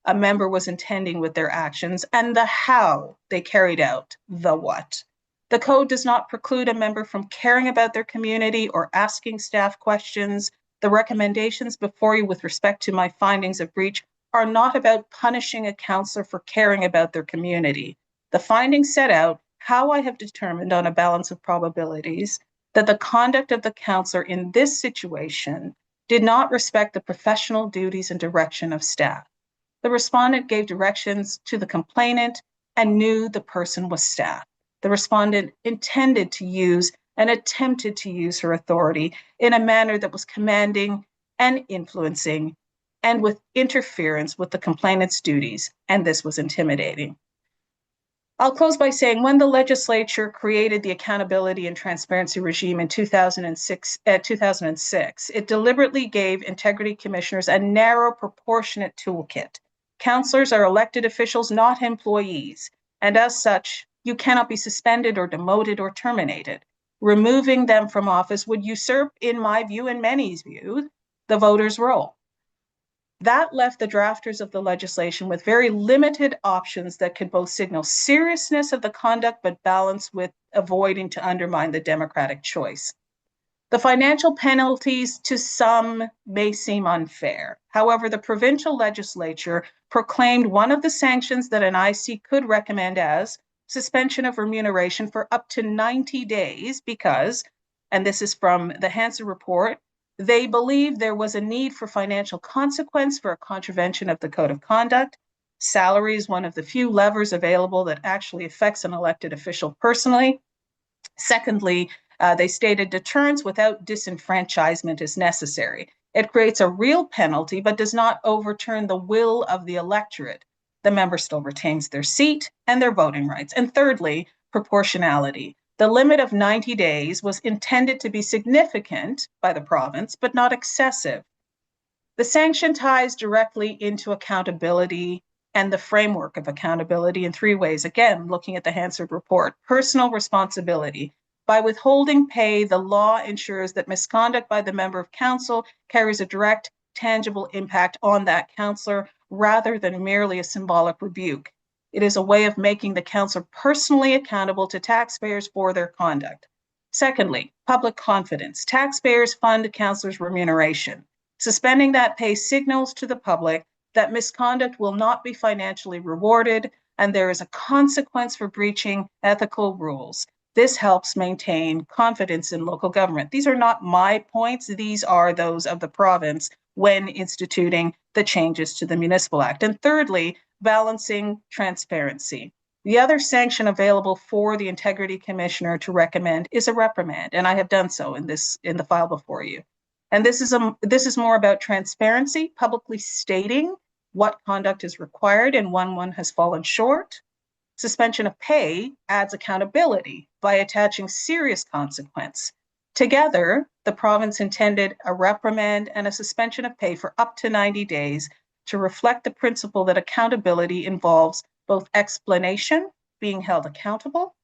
a member was intending with their actions, and the how they carried out the what. The code does not preclude a member from caring about their community or asking staff questions. The recommendations before you with respect to my findings of breach are not about punishing a councillor for caring about their community. The findings set out how I have determined on a balance of probabilities that the conduct of the councillor in this situation did not respect the professional duties and direction of staff. The respondent gave directions to the complainant and knew the person was staff. The respondent intended to use and attempted to use her authority in a manner that was commanding and influencing and with interference with the complainant's duties, and this was intimidating. I'll close by saying when the legislature created the accountability and transparency regime in 2006, it deliberately gave integrity commissioners a narrow, proportionate toolkit. Councillors are elected officials, not employees, and as such, you cannot be suspended or demoted or terminated. Removing them from office would usurp, in my view and many's view, the voter's role. That left the drafters of the legislation with very limited options that could both signal seriousness of the conduct but balance with avoiding to undermine the democratic choice. The financial penalties to some may seem unfair. However, the provincial legislature proclaimed one of the sanctions that an IC could recommend as suspension of remuneration for up to 90 days because, and this is from the Hansen report, they believe there was a need for financial consequence for a contravention of the code of conduct. Salary is one of the few levers available that actually affects an elected official personally. Secondly, they stated deterrence without disenfranchisement is necessary. It creates a real penalty, but does not overturn the will of the electorate. The member still retains their seat and their voting rights. And thirdly, proportionality. The limit of 90 days was intended to be significant by the province, but not excessive. The sanction ties directly into accountability and the framework of accountability in three ways. Again, looking at the Hansard report, personal responsibility. By withholding pay, the law ensures that misconduct by the member of council carries a direct, tangible impact on that councillor rather than merely a symbolic rebuke. It is a way of making the councillor personally accountable to taxpayers for their conduct. Secondly, public confidence. Taxpayers fund councillors' remuneration. Suspending that pay signals to the public that misconduct will not be financially rewarded and there is a consequence for breaching ethical rules. This helps maintain confidence in local government. These are not my points. These are those of the province when instituting the changes to the Municipal Act. And thirdly, balancing transparency. The other sanction available for the Integrity Commissioner to recommend is a reprimand, and I have done so in the file before you. And this is more about transparency, publicly stating what conduct is required and when one has fallen short. Suspension of pay adds accountability by attaching serious consequence. Together, the province intended a reprimand and a suspension of pay for up to 90 days to reflect the principle that accountability involves both explanation, being held accountable,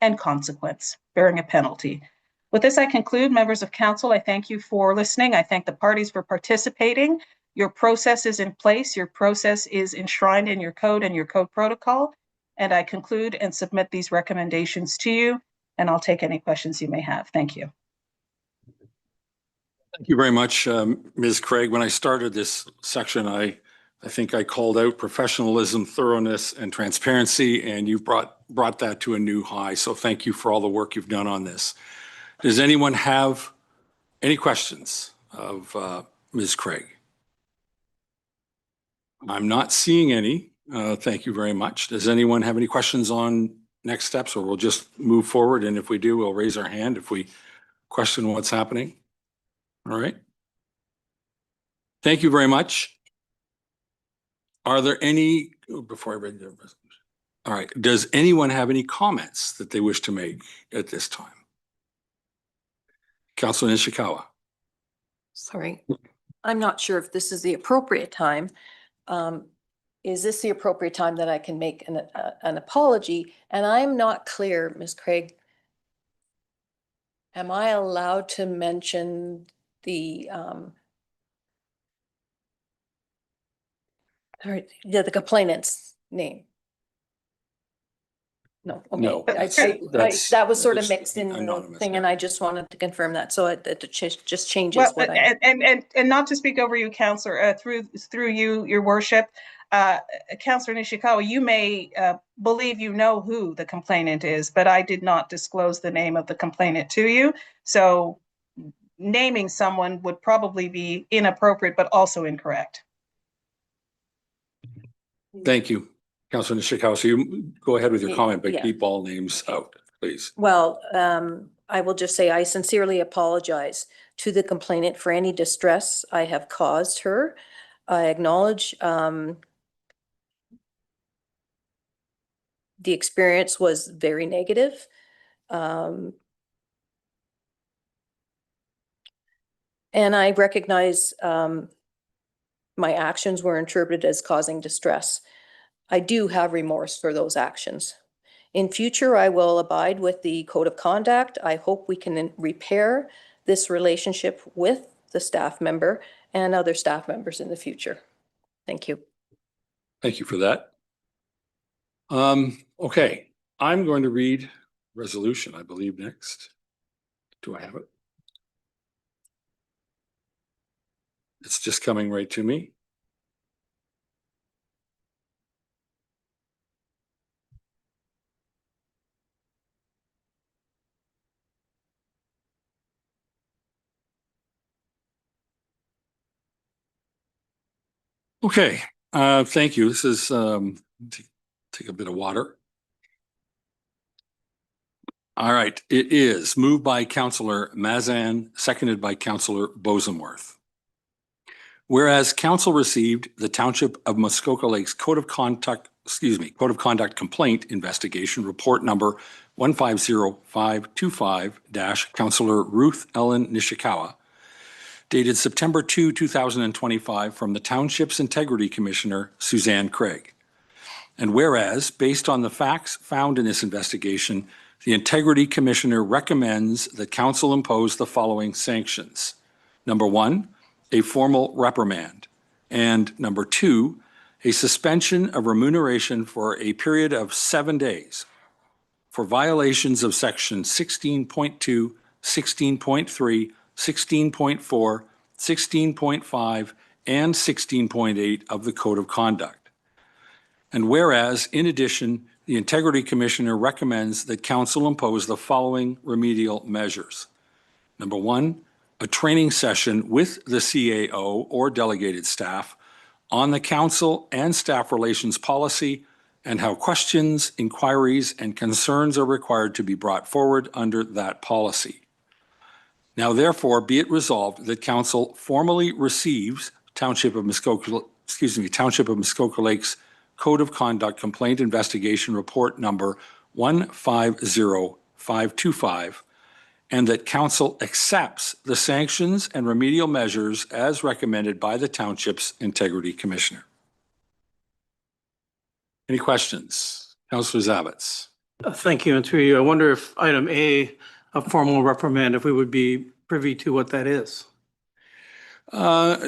and consequence, bearing a penalty. With this, I conclude. Members of council, I thank you for listening. I thank the parties for participating. Your process is in place. Your process is enshrined in your code and your code protocol. And I conclude and submit these recommendations to you, and I'll take any questions you may have. Thank you. Thank you very much, Ms. Craig. When I started this section, I think I called out professionalism, thoroughness, and transparency, and you've brought that to a new high. So thank you for all the work you've done on this. Does anyone have any questions of Ms. Craig? I'm not seeing any. Thank you very much. Does anyone have any questions on next steps, or we'll just move forward? And if we do, we'll raise our hand if we question what's happening. All right. Thank you very much. Are there any, before I read the resolution? All right. Does anyone have any comments that they wish to make at this time? Councilor Nishikawa. Sorry, I'm not sure if this is the appropriate time. Is this the appropriate time that I can make an apology? And I'm not clear, Ms. Craig. Am I allowed to mention the the complainant's name? No. Okay. No, that was sort of mixed in the anonymous, thing, yeah. and I just wanted to confirm that. So it just changes Well, and not to speak over you, Councillor, through you, Your Worship, Councillor Nishikawa, you may believe you know who the complainant is, but I did not disclose the name of the complainant to you. So naming someone would probably be inappropriate, but also incorrect. Thank you, Councilor Nishikawa. So you go ahead with your comment, but Yeah. keep all names out, please. Well, I will just say I sincerely apologize to the complainant for any distress I have caused her. I acknowledge the experience was very negative. And I recognize my actions were interpreted as causing distress. I do have remorse for those actions. In future, I will abide with the code of conduct. I hope we can repair this relationship with the staff member and other staff members in the future. Thank you. Thank you for that. Okay, I'm going to read resolution, I believe, next. Do I have it? It's just coming right to me. Okay, thank you. This is, take a bit of water. All right, it is moved by Councillor Mazan, seconded by Councillor Bosenworth. Whereas council received the Township of Muskoka Lakes Code of Conduct Complaint Investigation Report number 150525- Councillor Ruth Ellen Nishikawa, dated September 2, 2025, from the Township's Integrity Commissioner, Suzanne Craig. And whereas, based on the facts found in this investigation, the Integrity Commissioner recommends that council impose the following sanctions. Number 1, a formal reprimand. And number 2, a suspension of remuneration for a period of 7 days for violations of section 16.2, 16.3, 16.4, 16.5, and 16.8 of the Code of Conduct. And whereas, in addition, the Integrity Commissioner recommends that council impose the following remedial measures. Number 1, a training session with the CAO or delegated staff on the council and staff relations policy and how questions, inquiries, and concerns are required to be brought forward under that policy. Now, therefore, be it resolved that council formally receives Township of Muskoka Lakes Code of Conduct Complaint Investigation Report number 150525, and that council accepts the sanctions and remedial measures as recommended by the Township's Integrity Commissioner. Any questions? Councillor Zavitz? Thank you, and through you. I wonder if item A, a formal reprimand, if we would be privy to what that is.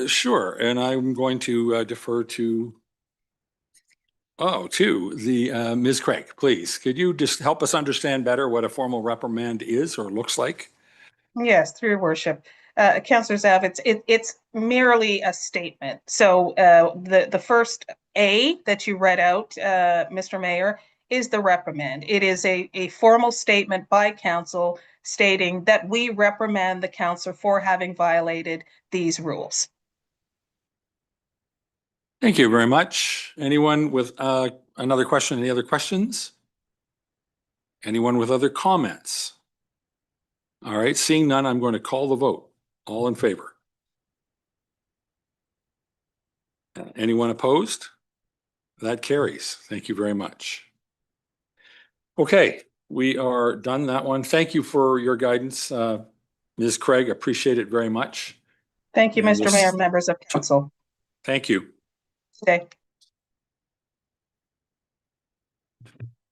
Sure, and I'm going to defer to the Ms. Craig, please. Could you just help us understand better what a formal reprimand is or looks like? Yes, through your worship. Councillor Zavitz, it's merely a statement. So the first A that you read out, Mr. Mayor, is the reprimand. It is a formal statement by council stating that we reprimand the councillor for having violated these rules. Thank you very much. Anyone with another question? Any other questions? Anyone with other comments? All right, seeing none, I'm going to call the vote. All in favor? Anyone opposed? That carries. Thank you very much. Okay, we are done that one. Thank you for your guidance, Ms. Craig. Appreciate it very much. Thank you, And Mr. Mayor, members of council. Thank you. Today.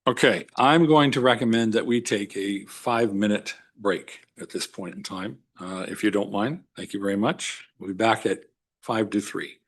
Okay, I'm going to recommend that we take a 5-minute break at this point in time. If you don't mind, thank you very much. We'll be back at 5 to 3.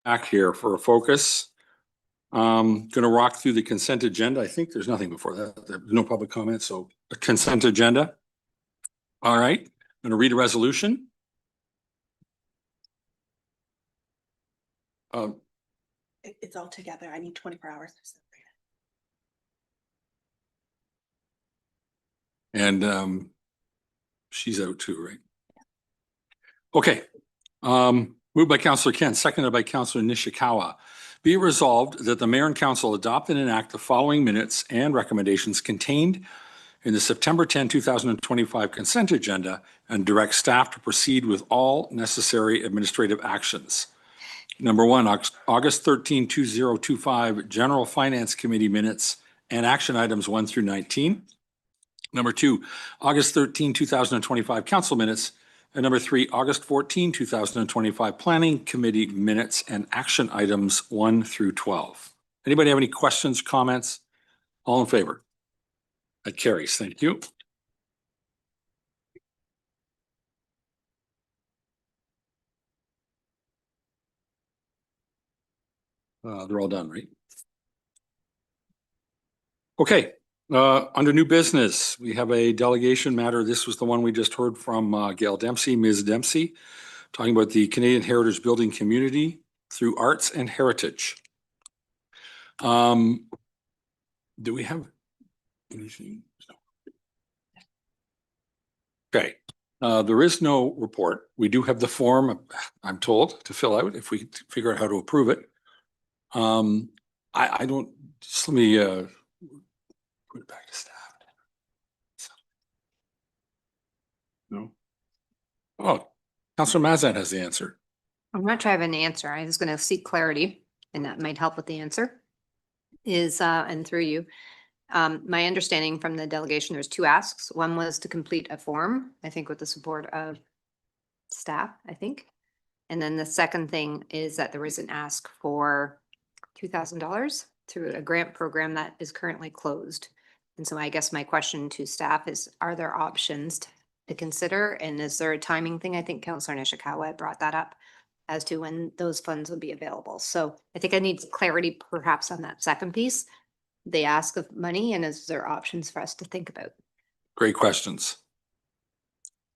back here for a focus. Going to rock through the consent agenda. I think there's nothing before that. There's no public comment, so a consent agenda. All right, I'm going to read a resolution. It's all together. I need 24 hours to separate. And she's out too, right? Okay. Moved by Councillor Kent, seconded by Councillor Nishikawa. Be it resolved that the mayor and council adopt and enact the following minutes and recommendations contained in the September 10, 2025 consent agenda and direct staff to proceed with all necessary administrative actions. Number one, August 13, 2025 General Finance Committee minutes and action items 1 through 19. Number two, August 13, 2025 council minutes. And number three, August 14, 2025 Planning Committee minutes and action items 1 through 12. Anybody have any questions, comments? All in favor? That carries. Thank you. They're all done, right? Okay. Under new business, we have a delegation matter. This was the one we just heard from Gayle Dempsey, Ms. Dempsey, talking about the Canadian Heritage Building Community through Arts and Heritage. Do we have anything? Okay. There is no report. We do have the form, I'm told, to fill out if we figure out how to approve it. I don't, just let me put it back to staff. No. Oh, Councillor Mazan has the answer. I'm not sure I have an answer. I was going to seek clarity, and that might help with the answer. And through you, my understanding from the delegation, there's 2 asks. One was to complete a form, I think with the support of staff, I think. And then the second thing is that there was an ask for $2,000 through a grant program that is currently closed. And so I guess my question to staff is, are there options to consider? And is there a timing thing? I think Councillor Nishikawa brought that up as to when those funds would be available. So I think I need clarity perhaps on that second piece. They ask of money, and is there options for us to think about? Great questions.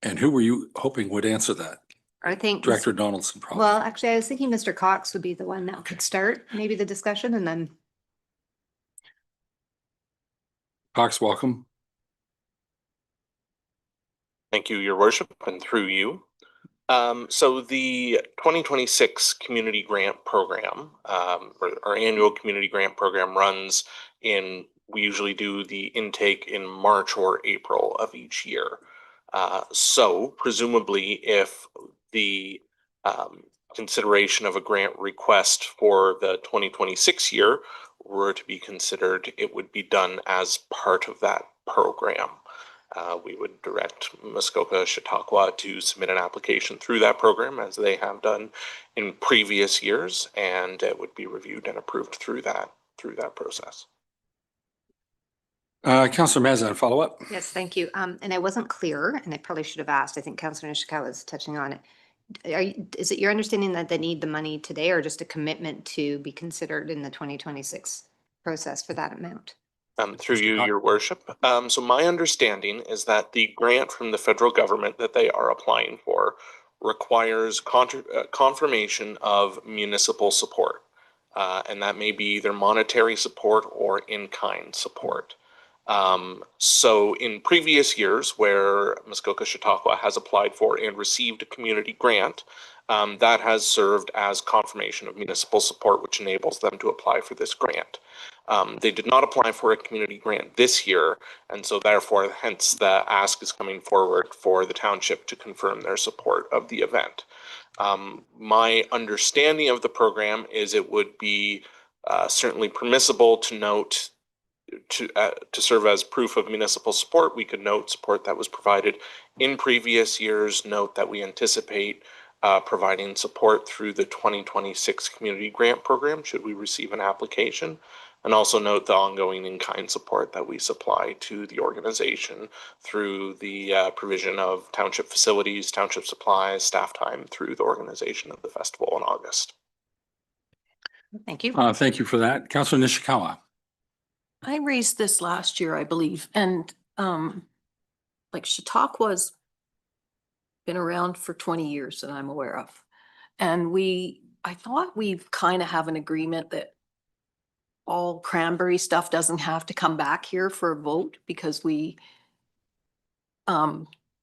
And who were you hoping would answer that? I think Director Donaldson, probably. Well, actually, I was thinking Mr. Cox would be the one that could start maybe the discussion, and then Cox, welcome. Thank you, Your Worship, and through you. So the 2026 Community Grant Program, our annual Community Grant Program runs we usually do the intake in March or April of each year. So presumably if the consideration of a grant request for the 2026 year were to be considered, it would be done as part of that program. We would direct Muskoka, Chautauqua to submit an application through that program as they have done in previous years, and it would be reviewed and approved through that process. Councillor Mazan, follow up. yes, thank you. And I wasn't clear, and I probably should have asked. I think Councillor Nishikawa was touching on it. Is it your understanding that they need the money today, or just a commitment to be considered in the 2026 process for that amount? Through you, Your Worship. So my understanding is that the grant from the federal government that they are applying for requires confirmation of municipal support. And that may be either monetary support or in-kind support. So in previous years where Muskoka Chautauqua has applied for and received a community grant, that has served as confirmation of municipal support, which enables them to apply for this grant. They did not apply for a community grant this year, and so therefore, hence the ask is coming forward for the township to confirm their support of the event. My understanding of the program is it would be certainly permissible to note to serve as proof of municipal support. We could note support that was provided in previous years, note that we anticipate providing support through the 2026 community grant program should we receive an application, and also note the ongoing in-kind support that we supply to the organization through the provision of township facilities, township supplies, staff time through the organization of the festival in August. Thank you. Thank you for that. Councillor Nishikawa. I raised this last year, I believe, and like Chautauqua's been around for 20 years that I'm aware of. And I thought we've kind of have an agreement that all cranberry stuff doesn't have to come back here for a vote because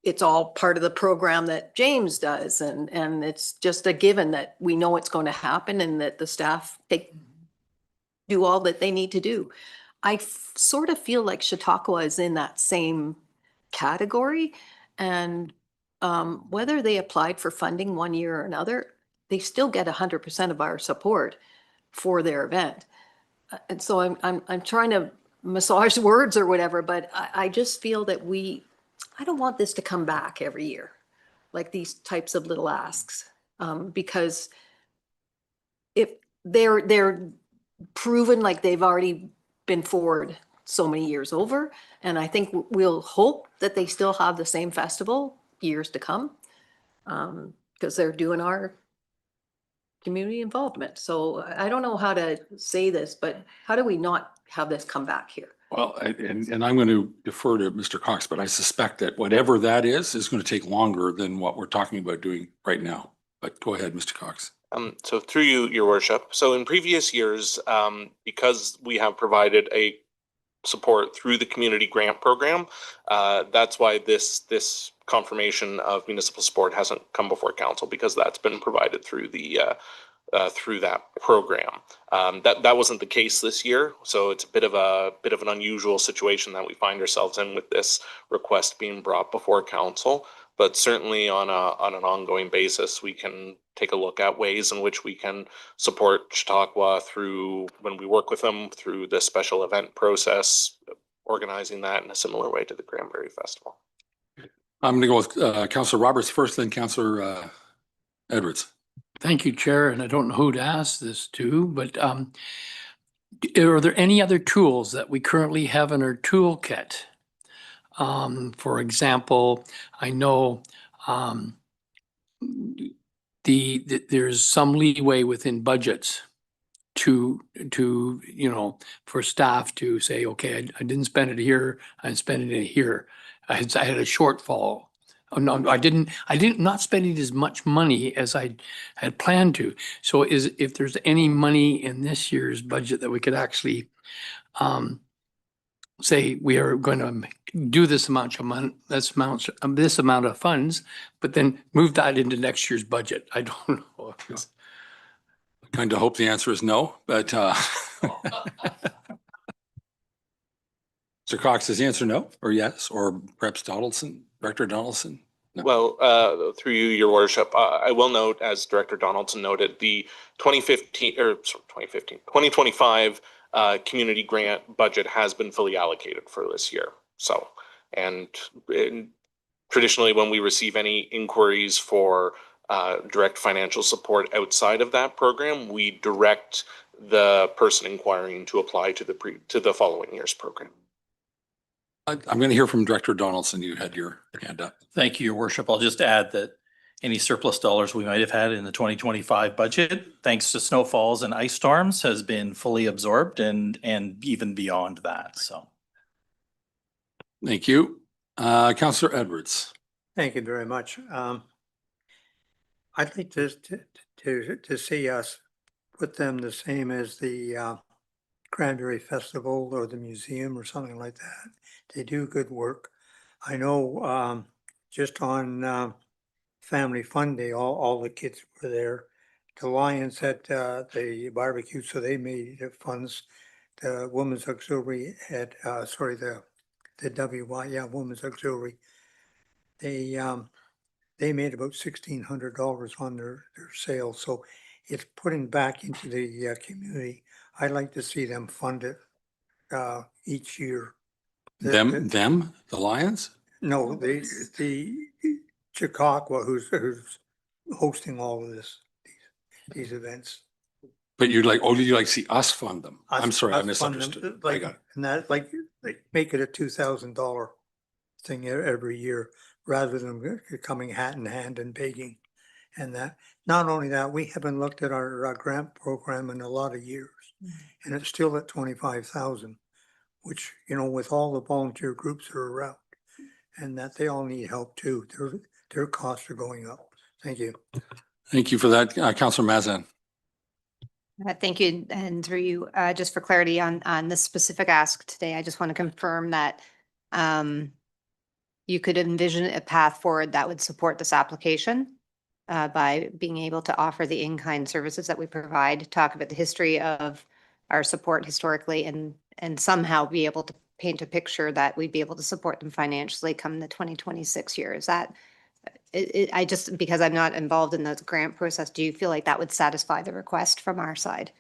it's all part of the program that James does. And it's just a given that we know it's going to happen and that the staff do all that they need to do. I sort of feel like Chautauqua is in that same category. And whether they applied for funding one year or another, they still get 100% of our support for their event. And so I'm trying to massage words or whatever, but I just feel that I don't want this to come back every year, like these types of little asks, because if they're proven like they've already been forward so many years over, and I think we'll hope that they still have the same festival years to come, because they're doing our community involvement. So I don't know how to say this, but how do we not have this come back here? Well, and I'm going to defer to Mr. Cox, but I suspect that whatever that is going to take longer than what we're talking about doing right now. But go ahead, Mr. Cox. So through you, Your Worship. So in previous years, because we have provided a support through the community grant program, that's why this confirmation of municipal support hasn't come before council, because that's been provided through through that program. That wasn't the case this year, so it's a bit of an unusual situation that we find ourselves in with this request being brought before council. But certainly on an ongoing basis, we can take a look at ways in which we can support Chautauqua through, when we work with them, through the special event process, organizing that in a similar way to the Cranberry Festival. I'm going to go with Councillor Roberts first, then Councillor Edwards. Thank you, Chair. And I don't know who to ask this to, but are there any other tools that we currently have in our toolkit? For example, I know there's some leeway within budgets to for staff to say, okay, I didn't spend it here, I'm spending it here. I had a shortfall. Oh, no, I didn't not spending as much money as I had planned to. So if there's any money in this year's budget that we could actually say we are going to do this amount of funds, but then move that into next year's budget. I don't know. I kind of hope the answer is no, but Mr. Cox, is the answer no or yes, or perhaps Director Donaldson? No. Well, through you, Your Worship, I will note, as Director Donaldson noted, the 2025 community grant budget has been fully allocated for this year. So, and traditionally when we receive any inquiries for direct financial support outside of that program, we direct the person inquiring to apply to the following year's program. I'm going to hear from Director Donaldson. You had your hand up. Thank you, Your Worship. I'll just add that any surplus dollars we might have had in the 2025 budget, thanks to snowfalls and ice storms, has been fully absorbed and even beyond that. So, thank you, Councillor Edwards. Thank you very much. I'd like to see us put them the same as the Cranberry Festival or the museum or something like that. They do good work. I know just on Family Fun Day, all the kids were there. The Lions had the barbecue, so they made funds. The Women's Auxiliary had, the Women's Auxiliary. They made about $1,600 on their sales. So it's putting back into the community. I'd like to see them fund it each year. The Lions? No, the Chautauqua, who's hosting all of these events. But you'd like to see us fund them? I'm sorry, I misunderstood. I got it. And that, like make it a $2,000 thing every year, rather than coming hat in hand and begging. And that, not only that, we haven't looked at our grant program in a lot of years. And it's still at 25,000, which, you know, with all the volunteer groups that are around, and that they all need help too. Their costs are going up. Thank you. Thank you for that, Councillor Mazan. Thank you. And through you, just for clarity on this specific ask today, I just want to confirm that you could envision a path forward that would support this application by being able to offer the in-kind services that we provide, talk about the history of our support historically, and somehow be able to paint a picture that we'd be able to support them financially come the 2026 year. Is that, I just, because I'm not involved in the grant process, do you feel like that would satisfy the request from our side?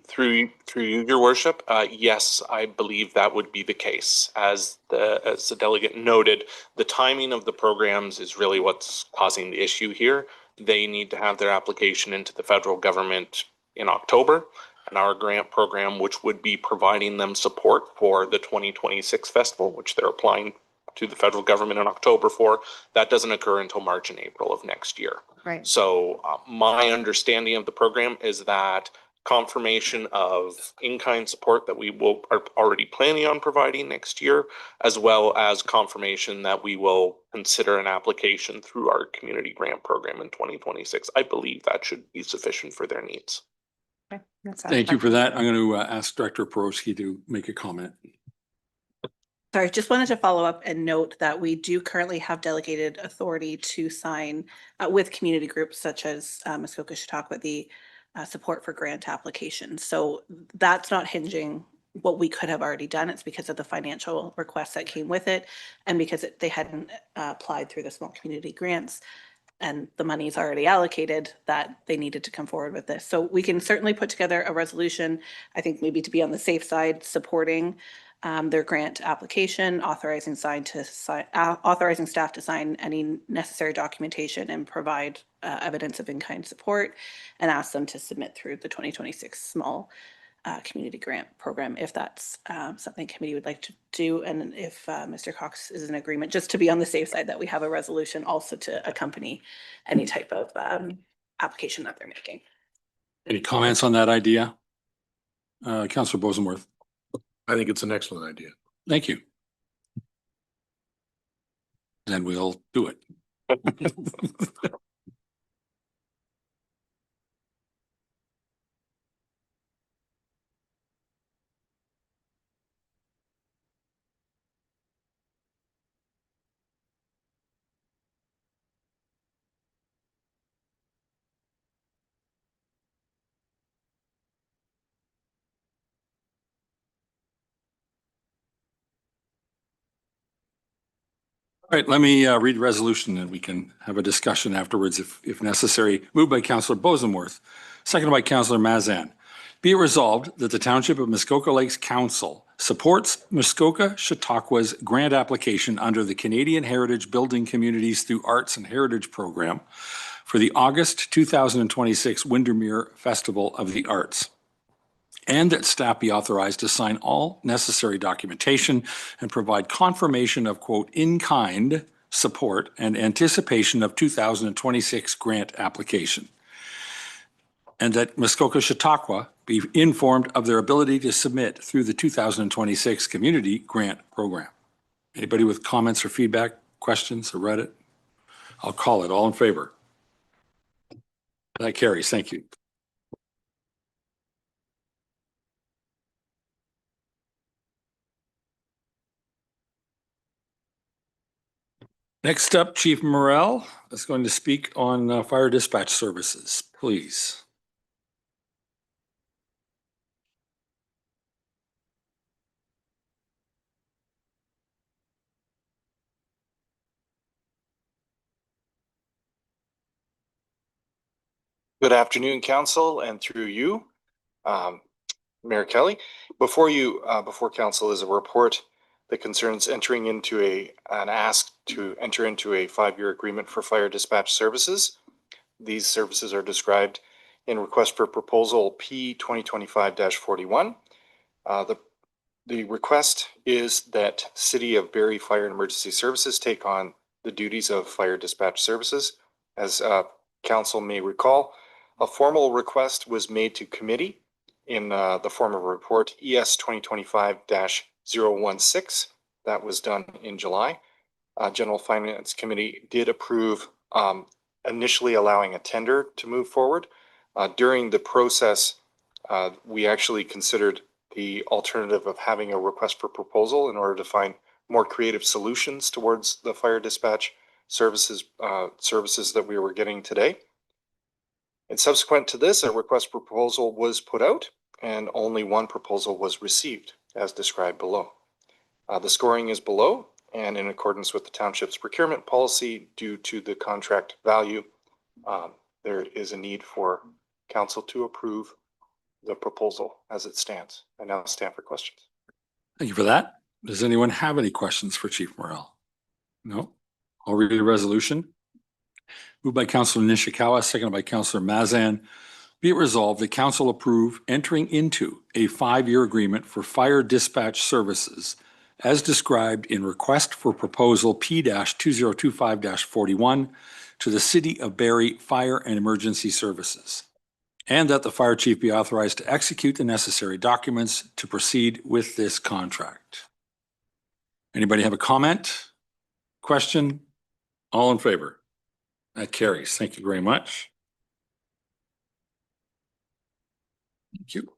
Through you, your worship, yes, I believe that would be the case. As the delegate noted, the timing of the programs is really what's causing the issue here. They need to have their application into the federal government in October, and our grant program, which would be providing them support for the 2026 festival, which they're applying to the federal government in October for, that doesn't occur until March and April of next year. Right. So my understanding of the program is that confirmation of in-kind support that we are already planning on providing next year, as well as confirmation that we will consider an application through our community grant program in 2026. I believe that should be sufficient for their needs. Okay. Thank you for that. I'm going to ask Director Porowski to make a comment. Sorry, just wanted to follow up and note that we do currently have delegated authority to sign with community groups such as Muskoka, Chautauqua, the support for grant applications. So that's not hinging what we could have already done. It's because of the financial requests that came with it, and because they hadn't applied through the small community grants, and the money is already allocated, that they needed to come forward with this. So we can certainly put together a resolution, I think maybe to be on the safe side, supporting their grant application, authorizing staff to sign any necessary documentation and provide evidence of in-kind support, and ask them to submit through the 2026 small community grant program if that's something committee would like to do, and if Mr. Cox is in agreement, just to be on the safe side, that we have a resolution also to accompany any type of application that they're making. Any comments on that idea? Councillor Bosenworth. I think it's an excellent idea. Thank you. Then we'll do it. All right, let me read the resolution and we can have a discussion afterwards if necessary. Moved by Councillor Bosenworth, seconded by Councillor Mazan. Be it resolved that the Township of Muskoka Lakes Council supports Muskoka Chautauqua's grant application under the Canadian Heritage Building Communities Through Arts and Heritage Program for the August 2026 Windermere Festival of the Arts, and that staff be authorized to sign all necessary documentation and provide confirmation of, quote, in-kind support and anticipation of 2026 grant application. And that Muskoka Chautauqua be informed of their ability to submit through the 2026 Community Grant Program. Anybody with comments or feedback, questions, or read it? I'll call it. All in favor? That carries. Thank you. Next up, Chief Morrell is going to speak on fire dispatch services, please. Good afternoon, Council, and through you, Mayor Kelly. Before Council is a report that concerns entering into an ask to enter into a 5-year agreement for fire dispatch services. These services are described in request for proposal P 2025-41. The request is that City of Barrie Fire and Emergency Services take on the duties of fire dispatch services as council may recall, a formal request was made to committee in the form of a report ES 2025-016. That was done in July. General Finance Committee did approve initially allowing a tender to move forward. During the process, we actually considered the alternative of having a request for proposal in order to find more creative solutions towards the fire dispatch services that we were getting today. And subsequent to this, a request for proposal was put out and only one proposal was received as described below. The scoring is below and in accordance with the township's procurement policy due to the contract value, there is a need for council to approve the proposal as it stands. I now stand for questions. Thank you for that. Does anyone have any questions for Chief Morrell? No? I'll read the resolution. Moved by Councillor Nishikawa, seconded by Councillor Mazan. Be it resolved that council approve entering into a 5-year agreement for fire dispatch services as described in request for proposal P-2025-41 to the City of Barrie Fire and Emergency Services, and that the fire chief be authorized to execute the necessary documents to proceed with this contract. Anybody have a comment? Question? All in favor? That carries. Thank you very much. Thank you.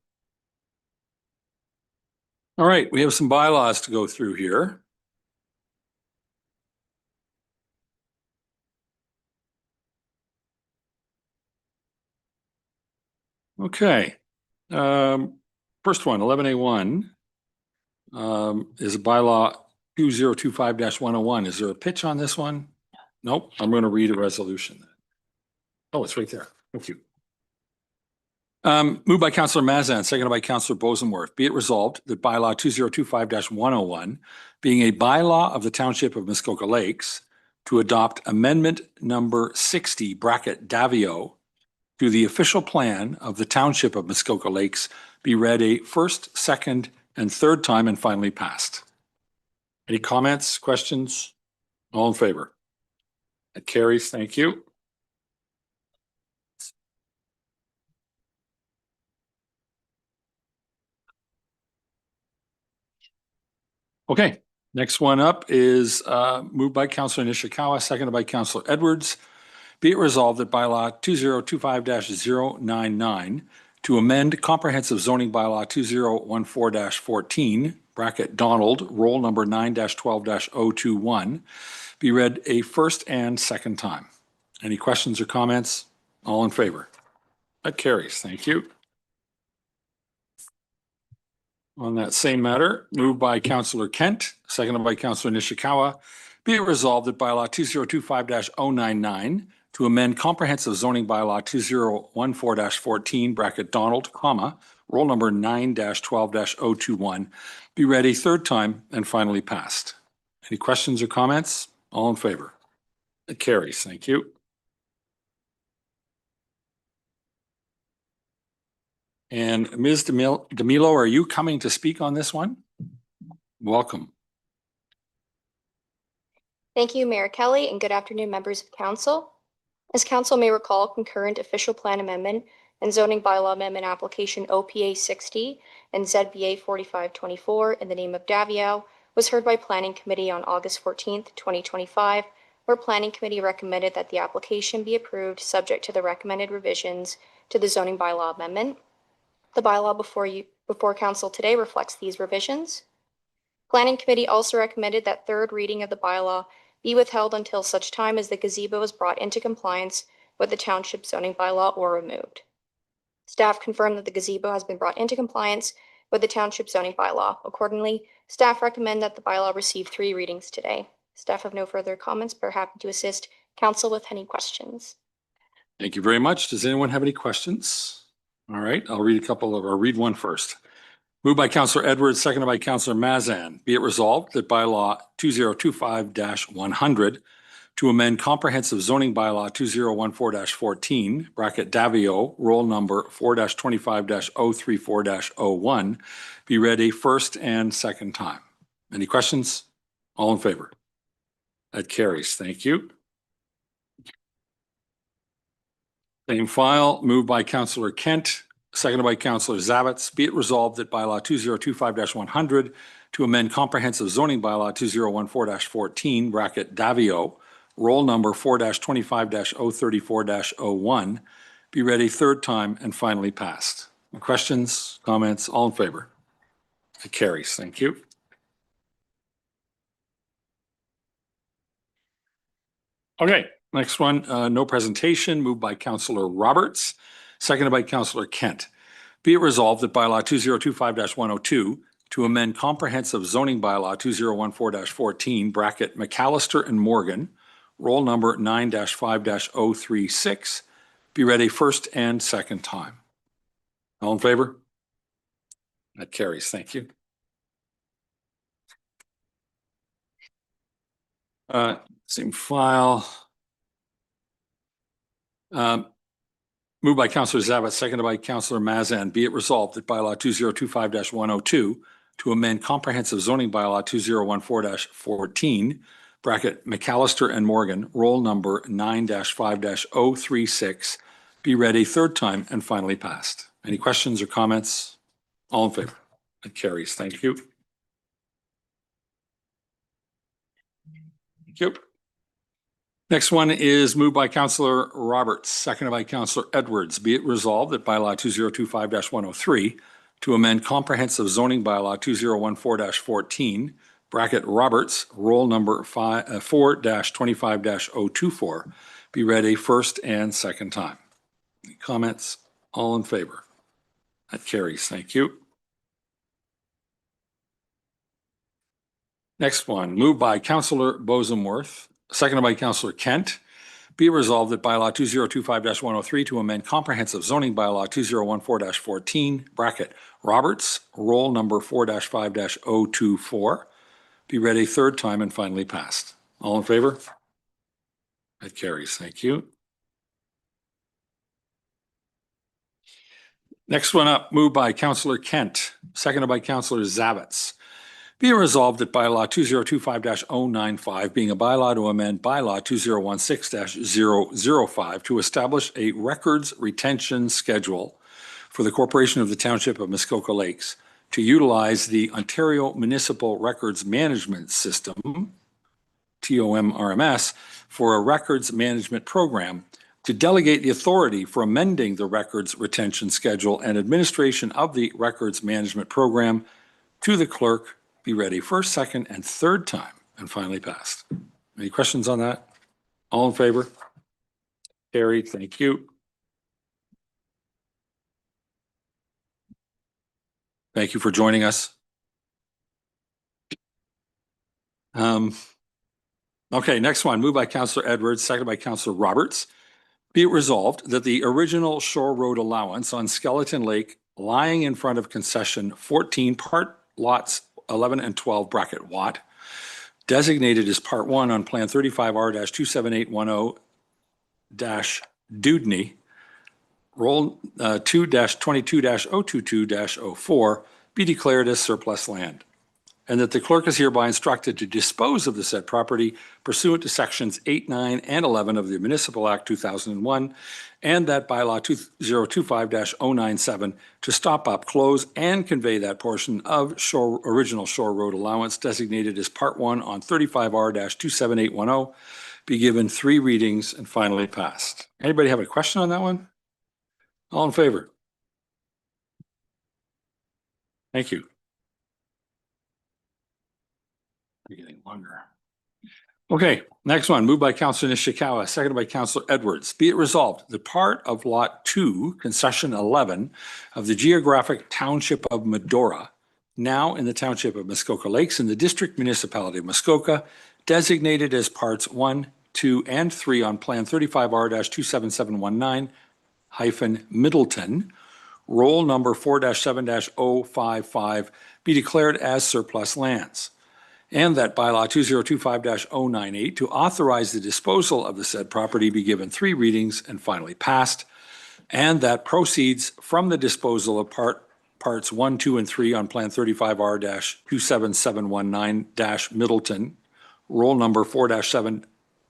All right, we have some bylaws to go through here. Okay. First one, 11A1, is a bylaw 2025-101. Is there a pitch on this one? Nope. I'm going to read a resolution. Oh, it's right there. Thank you. Moved by Councillor Mazan, seconded by Councillor Bosenworth. Be it resolved that bylaw 2025-101, being a bylaw of the Township of Muskoka Lakes, to adopt amendment number 60 Davio to the official plan of the Township of Muskoka Lakes, be read a first, second, and third time and finally passed. Any comments, questions? All in favor? That carries. Thank you. Okay, next one up is moved by Councillor Nishikawa, seconded by Councillor Edwards. Be it resolved that bylaw 2025-099 to amend comprehensive zoning bylaw 2014-14 Donald, roll number 9-12-021, be read a first and second time. Any questions or comments? All in favor? That carries. Thank you. On that same matter, moved by Councillor Kent, seconded by Councillor Nishikawa, be it resolved that bylaw 2025-099 to amend comprehensive zoning bylaw 2014-14 Donald, roll number 9-12-021, be read a third time and finally passed. Any questions or comments? All in favor? It carries. Thank you. And Ms. DeMilo, are you coming to speak on this one? Welcome. Thank you, Mayor Kelly, and good afternoon, members of council. As council may recall, concurrent official plan amendment and zoning bylaw amendment application OPA 60 and ZBA 4524 in the name of Davio was heard by Planning Committee on August 14th, 2025, where Planning Committee recommended that the application be approved subject to the recommended revisions to the zoning bylaw amendment. The bylaw before council today reflects these revisions. Planning Committee also recommended that third reading of the bylaw be withheld until such time as the gazebo is brought into compliance with the township zoning bylaw or removed. Staff confirmed that the gazebo has been brought into compliance with the township zoning bylaw. Accordingly, staff recommend that the bylaw receive 3 readings today. Staff have no further comments, but are happy to assist council with any questions. Thank you very much. Does anyone have any questions? All right, I'll read read one first. Moved by Councillor Edwards, seconded by Councillor Mazan. Be it resolved that bylaw 2025-100 to amend comprehensive zoning bylaw 2014-14 Davio, roll number 4-25-034-01 be read a first and second time. Any questions? All in favor? That carries. Thank you. Same file, moved by Councillor Kent, seconded by Councillor Zavitz. Be it resolved that bylaw 2025-100 to amend comprehensive zoning bylaw 2014-14 bracket Davio, roll number 4-25-034-01, be read a third time and finally passed. Questions, comments, all in favor? It carries. Thank you. Okay, next one, no presentation, moved by Councillor Roberts, seconded by Councillor Kent. Be it resolved that bylaw 2025-102 to amend comprehensive zoning bylaw 2014-14 bracket McAllister and Morgan, roll number 9-5-036, be read a first and second time. All in favor? That carries. Thank you. Same file. Moved by Councillor Zavitz, seconded by Councillor Mazan. Be it resolved that bylaw 2025-102 to amend comprehensive zoning bylaw 2014-14 bracket McAllister and Morgan, roll number 9-5-036, be read a third time and finally passed. Any questions or comments? All in favor? It carries. Thank you. Thank you. Next one is moved by Councillor Roberts, seconded by Councillor Edwards. Be it resolved that bylaw 2025-103 to amend comprehensive zoning bylaw 2014-14 bracket Roberts, roll number 4-25-024, be read a first and second time. Any comments? All in favor? That carries. Thank you. Next one, moved by Councillor Bosenworth, seconded by Councillor Kent. Be it resolved that bylaw 2025-103 to amend comprehensive zoning bylaw 2014-14 bracket Roberts, roll number 4-5-024, be read a third time and finally passed. All in favor? That carries. Thank you. Next one up, moved by Councillor Kent, seconded by Councillor Zavitz. Be it resolved that bylaw 2025-095, being a bylaw to amend bylaw 2016-005 to establish a records retention schedule for the Corporation of the Township of Muskoka Lakes to utilize the Ontario Municipal Records Management System, TOMRMS, for a records management program to delegate the authority for amending the records retention schedule and administration of the records management program to the clerk, be ready first, second, and third time, and finally passed. Any questions on that? All in favor? Carried. Thank you. Thank you for joining us. Okay, next one, moved by Councillor Edwards, seconded by Councillor Roberts. Be it resolved that the original Shore Road allowance on Skeleton Lake lying in front of concession 14 part lots 11 and 12 bracket Watt, designated as Part 1 on Plan 35R-27810-Dudney, roll 2-22-022-04, be declared as surplus land, and that the clerk is hereby instructed to dispose of the said property pursuant to sections 8, 9, and 11 of the Municipal Act 2001, and that bylaw 2025-097 to stop up, close, and convey that portion of original Shore Road allowance designated as Part 1 on 35R-27810 be given 3 readings and finally passed. Anybody have a question on that one? All in favor? Thank you. We're getting longer. Okay, next one, moved by Councillor Nishikawa, seconded by Councillor Edwards. Be it resolved, the part of Lot 2, Concession 11 of the geographic Township of Medora, now in the Township of Muskoka Lakes in the District Municipality of Muskoka, designated as Parts 1, 2, and 3 on Plan 35R-27719-Middleton, roll number 4-7-055, be declared as surplus lands, and that bylaw 2025-098 to authorize the disposal of the said property be given 3 readings and finally passed, and that proceeds from the disposal of parts 1, 2, and 3 on Plan 35R-27719-Middleton, roll number 4-7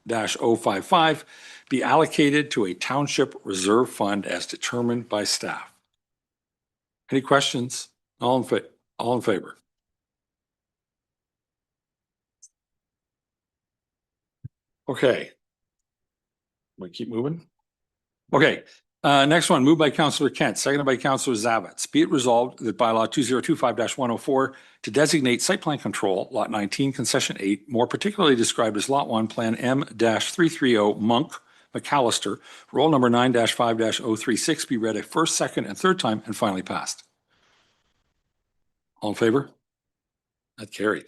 055 be allocated to a township reserve fund as determined by staff. Any questions? All in favor? Okay. We keep moving. Okay. Next one, moved by Councillor Kent, seconded by Councillor Zavitz. Be it resolved that bylaw 2025-104 to designate site plan control, lot 19, concession 8, more particularly described as lot 1, plan M-330 Monk, McAllister, roll number 9-5-036 be read a first, second, and third time and finally passed. All in favor? That carried.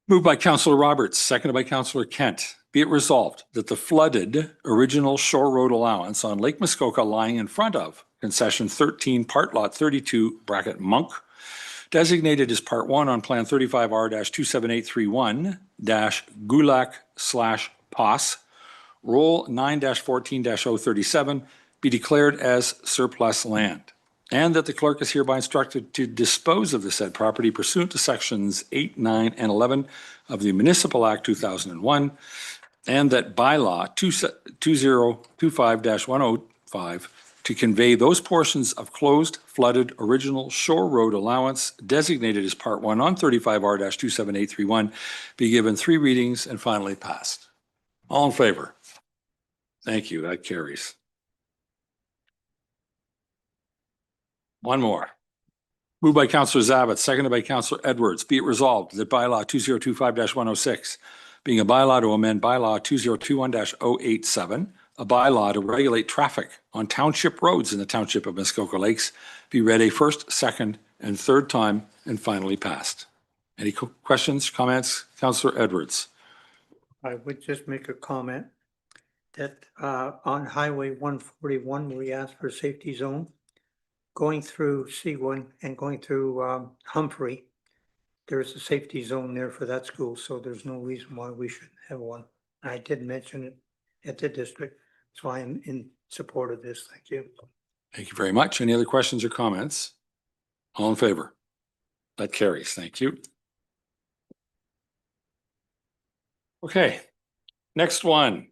Moved by Councillor Roberts, seconded by Councillor Kent. Be it resolved that the flooded original shore road allowance on Lake Muskoka lying in front of concession 13, part lot 32, bracket Monk, designated as part 1 on plan 35R-27831-Gulak/POS, roll 9-14-037, be declared as surplus land. And that the clerk is hereby instructed to dispose of the said property pursuant to sections 8, 9, and 11 of the Municipal Act 2001, and that bylaw 2025-105 to convey those portions of closed, flooded, original shore road allowance designated as Part 1 on 35R-27831 be given 3 readings and finally passed. All in favor? Thank you. That carries. One more. Moved by Councillor Zavitz, seconded by Councillor Edwards. Be it resolved that bylaw 2025-106, being a bylaw to amend bylaw 2021-087, a bylaw to regulate traffic on township roads in the township of Muskoka Lakes, be read a first, second, and third time and finally passed. Any questions, comments? Councillor Edwards. I would just make a comment that on Highway 141, we asked for a safety zone. Going through C1 and going through Humphrey, there's a safety zone there for that school, so there's no reason why we shouldn't have one. I did mention it at the district, so I am in support of this. Thank you. Thank you very much. Any other questions or comments? All in favor? That carries. Thank you. Okay, next one.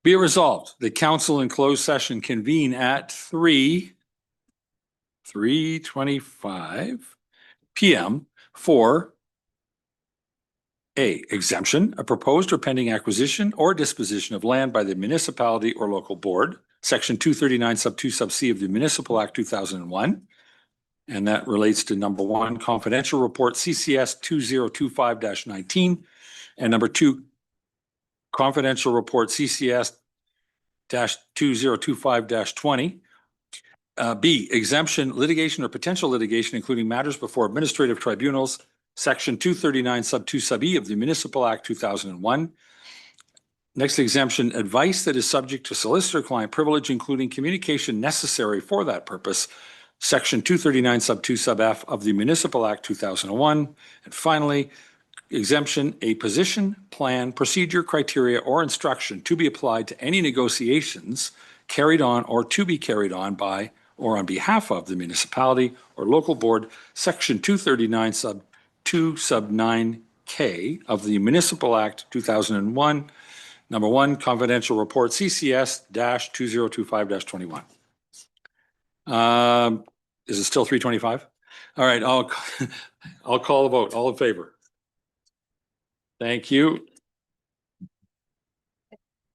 Be it resolved, the council in closed session convene at 3:25 p.m. for A, exemption, a proposed or pending acquisition or disposition of land by the municipality or local board, section 239 sub 2 sub C of the Municipal Act 2001. And that relates to number 1, confidential report CCS 2025-19, and number 2, confidential report CCS-2025-20. B, exemption, litigation or potential litigation, including matters before administrative tribunals, section 239 sub 2 sub E of the Municipal Act 2001. Next exemption, advice that is subject to solicitor-client privilege, including communication necessary for that purpose, section 239 sub 2 sub F of the Municipal Act 2001. And finally, exemption, a position, plan, procedure, criteria, or instruction to be applied to any negotiations carried on or to be carried on by or on behalf of the municipality or local board, section 239 sub 2 sub 9K of the Municipal Act 2001. Number 1, confidential report CCS-2025-21. Is it still 3:25? All right, I'll call a vote. All in favor? Thank you.